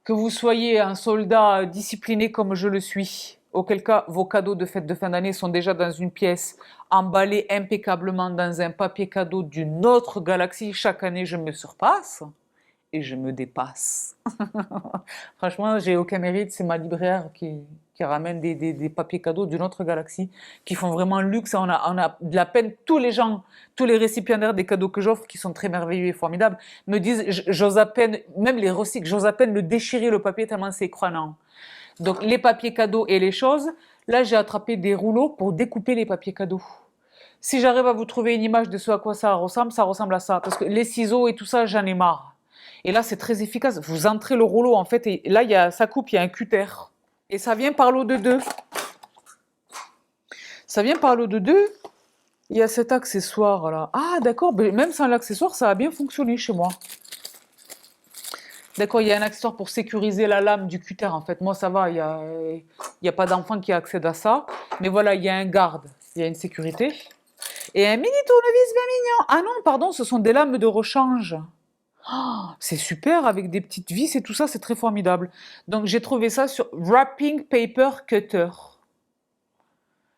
que vous soyez un soldat discipliné comme je le suis, auquel cas vos cadeaux de fête de fin d'année sont déjà dans une pièce, emballés impeccablement dans un papier cadeau d'une autre galaxie. Chaque année, je me surpasse et je me dépasse. Franchement, j'ai aucun mérite, c'est ma libraire qui ramène des papiers cadeaux d'une autre galaxie, qui font vraiment luxe. On a de la peine, tous les gens, tous les récipiendaires des cadeaux que j'offre, qui sont très merveilleux et formidables, me disent, j'ose à peine, même les recycles, j'ose à peine le déchirer le papier tellement c'est écrasant. Donc les papiers cadeaux et les choses, là j'ai attrapé des rouleaux pour découper les papiers cadeaux. Si j'arrive à vous trouver une image de ce à quoi ça ressemble à ça. Parce que les ciseaux et tout ça, j'en ai marre. Et là, c'est très efficace. Vous entrez le rouleau, en fait, et là, ça coupe, il y a un cutter. Et ça vient par lot de 2. Ça vient par lot de 2. Il y a cet accessoire, là. Ah, d'accord, même sans l'accessoire, ça a bien fonctionné chez moi. D'accord, il y a un accessoire pour sécuriser la lame du cutter, en fait. Moi, ça va, il y a pas d'enfant qui accède à ça. Mais voilà, il y a un garde, il y a une sécurité. Et un mini tournevis bien mignon. Ah non, pardon, ce sont des lames de rechange. Oh, c'est super avec des petites vis et tout ça, c'est très formidable. Donc j'ai trouvé ça sur Wrapping Paper Cutter.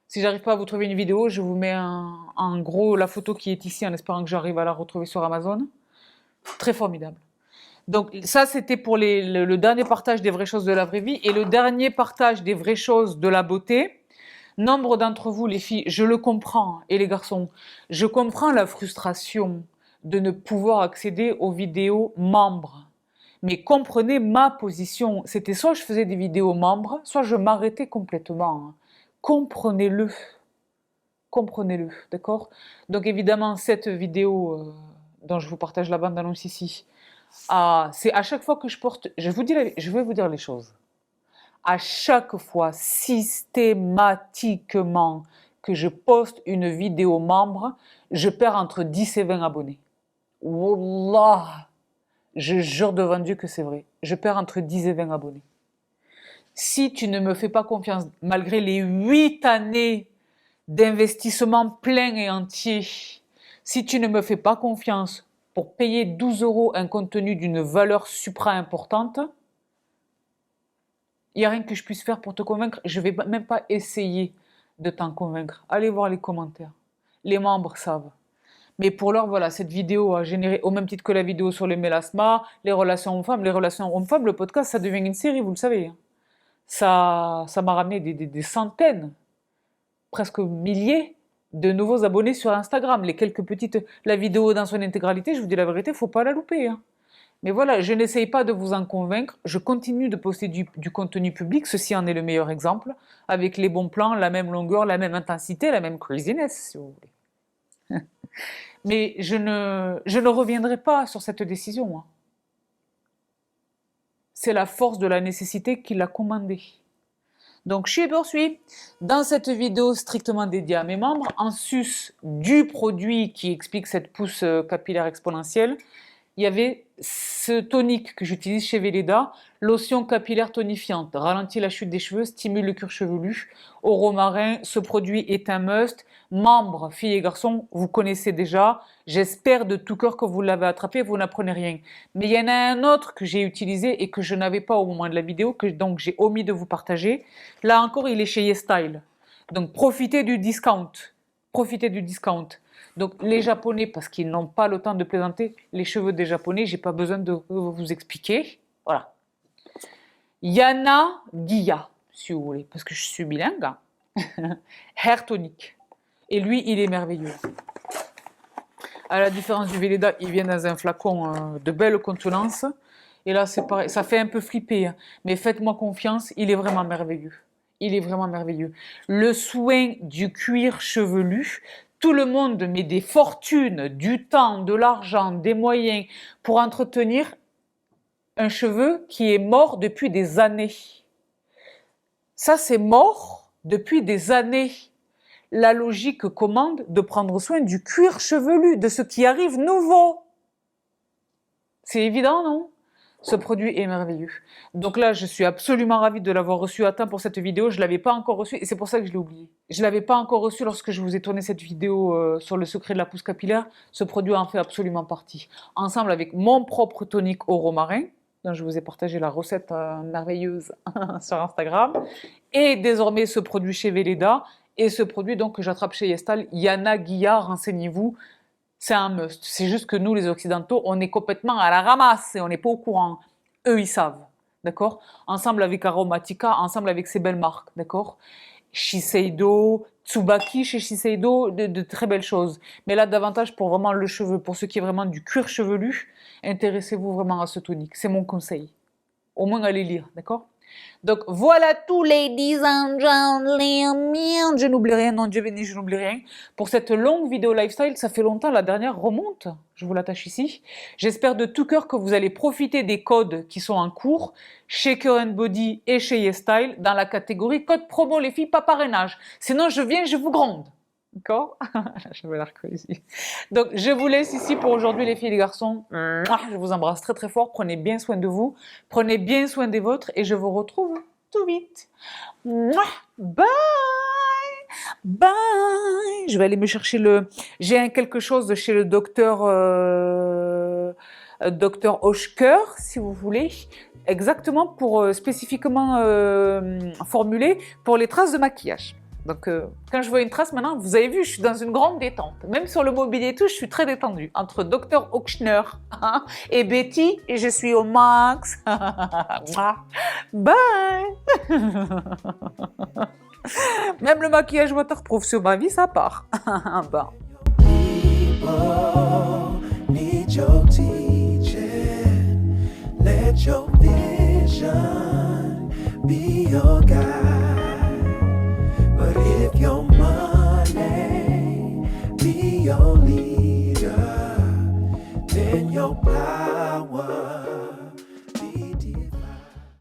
Si j'arrive pas à vous trouver une vidéo, je vous mets en gros la photo qui est ici en espérant que j'arrive à la retrouver sur Amazon. Très formidable. Donc ça, c'était pour le dernier partage des vraies choses de la vraie vie. Et le dernier partage des vraies choses de la beauté. Nombre d'entre vous, les filles, je le comprends, et les garçons, je comprends la frustration de ne pouvoir accéder aux vidéos membres. Mais comprenez ma position. C'était soit je faisais des vidéos membres, soit je m'arrêtais complètement, hein. Comprenez-le. Comprenez-le, d'accord? Donc évidemment, cette vidéo dont je vous partage la bande-annonce ici, c'est à chaque fois que je porte... je vais vous dire les choses. À chaque fois, systématiquement, que je poste une vidéo membre, je perds entre 10 et 20 abonnés. Wallah, je jure devant Dieu que c'est vrai. Je perds entre 10 et 20 abonnés. Si tu ne me fais pas confiance, malgré les 8 années d'investissement plein et entier, si tu ne me fais pas confiance pour payer 12 euros un contenu d'une valeur supra-importante, il n'y a rien que je puisse faire pour te convaincre. Je ne vais même pas essayer de t'en convaincre. Allez voir les commentaires. Les membres savent. Mais pour l'heure, voilà, cette vidéo a généré, au même titre que la vidéo sur les mélasmas, les relations hommes-femmes, le podcast, ça devient une série, vous le savez, hein. Ça m'a ramené des centaines, presque milliers de nouveaux abonnés sur Instagram. La vidéo dans son intégralité, je vous dis la vérité, faut pas la louper, hein. Mais voilà, je n'essaye pas de vous en convaincre. Je continue de poster du contenu public. Ceci en est le meilleur exemple. Avec les bons plans, la même longueur, la même intensité, la même craziness, si vous voulez. Mais je ne reviendrai pas sur cette décision, hein. C'est la force de la nécessité qui l'a commandée. Donc, je poursuis. Dans cette vidéo strictement dédiée à mes membres, en sus du produit qui explique cette pousse capillaire exponentielle, il y avait ce tonique que j'utilise chez Velleda, lotion capillaire tonifiante, ralentit la chute des cheveux, stimule le cuir chevelu, au romarin. Ce produit est un must. Membres, filles et garçons, vous connaissez déjà. J'espère de tout cœur que vous l'avez attrapé, vous n'apprenez rien. Mais il y en a un autre que j'ai utilisé et que je n'avais pas au moment de la vidéo, donc j'ai omis de vous partager. Là encore, il est chez YesStyle. Donc profitez du discount. Profitez du discount. Donc les Japonais, parce qu'ils n'ont pas le temps de plaisanter, les cheveux des Japonais, j'ai pas besoin de vous expliquer. Voilà. Yana Giya, si vous voulez, parce que je suis bilingue. Hair tonic. Et lui, il est merveilleux. À la différence du Velleda, il vient dans un flacon de belle contenance. Et là, c'est pareil, ça fait un peu flipper, hein. Mais faites-moi confiance, il est vraiment merveilleux. Il est vraiment merveilleux. Le soin du cuir chevelu, tout le monde met des fortunes, du temps, de l'argent, des moyens pour entretenir un cheveu qui est mort depuis des années. Ça, c'est mort depuis des années. La logique commande de prendre soin du cuir chevelu, de ce qui arrive nouveau. C'est évident, non? Ce produit est merveilleux. Donc là, je suis absolument ravie de l'avoir reçu à temps pour cette vidéo. Je ne l'avais pas encore reçu et c'est pour ça que je l'ai oublié. Je ne l'avais pas encore reçu lorsque je vous ai tourné cette vidéo sur le secret de la pousse capillaire. Ce produit en fait absolument partie. Ensemble avec mon propre tonique au romarin, dont je vous ai partagé la recette merveilleuse sur Instagram. Et désormais ce produit chez Velleda et ce produit donc que j'attrape chez YesStyle, Yana Giya, renseignez-vous. C'est un must. C'est juste que nous, les Occidentaux, on est complètement à la ramasse et on n'est pas au courant. Eux, ils savent, d'accord? Ensemble avec Aromatica, ensemble avec ces belles marques, d'accord? Shiseido, Tsubaki chez Shiseido, de très belles choses. Mais là, davantage pour vraiment le cheveu, pour ce qui est vraiment du cuir chevelu, intéressez-vous vraiment à ce tonique. C'est mon conseil. Au moins, allez lire, d'accord? Donc voilà tout, ladies and gentlemen. Je n'oublie rien, non Dieu béni, je n'oublie rien. Pour cette longue vidéo lifestyle, ça fait longtemps, la dernière remonte. Je vous l'attache ici. J'espère de tout cœur que vous allez profiter des codes qui sont en cours chez Current Body et chez YesStyle dans la catégorie code promo, les filles, pas parrainage. Sinon, je viens, je vous gronde. D'accord? J'avais l'air crazy. Donc, je vous laisse ici pour aujourd'hui, les filles et les garçons. Je vous embrasse très très fort. Prenez bien soin de vous. Prenez bien soin des vôtres. Et je vous retrouve tout vite. Bye! Bye! Je vais aller me chercher le... J'ai quelque chose de chez le docteur Hochker, si vous voulez. Exactement pour spécifiquement formulé pour les traces de maquillage. Donc, quand je vois une trace maintenant, vous avez vu, je suis dans une grande détente. Même sur le mobilier et tout, je suis très détendue. Entre Dr. Ochner et Betty, et je suis au max. Bye. Même le maquillage waterproof sur ma vie, ça part. Bon. Need your teaching. Let your vision be your guide. But if your money be your leader, then your power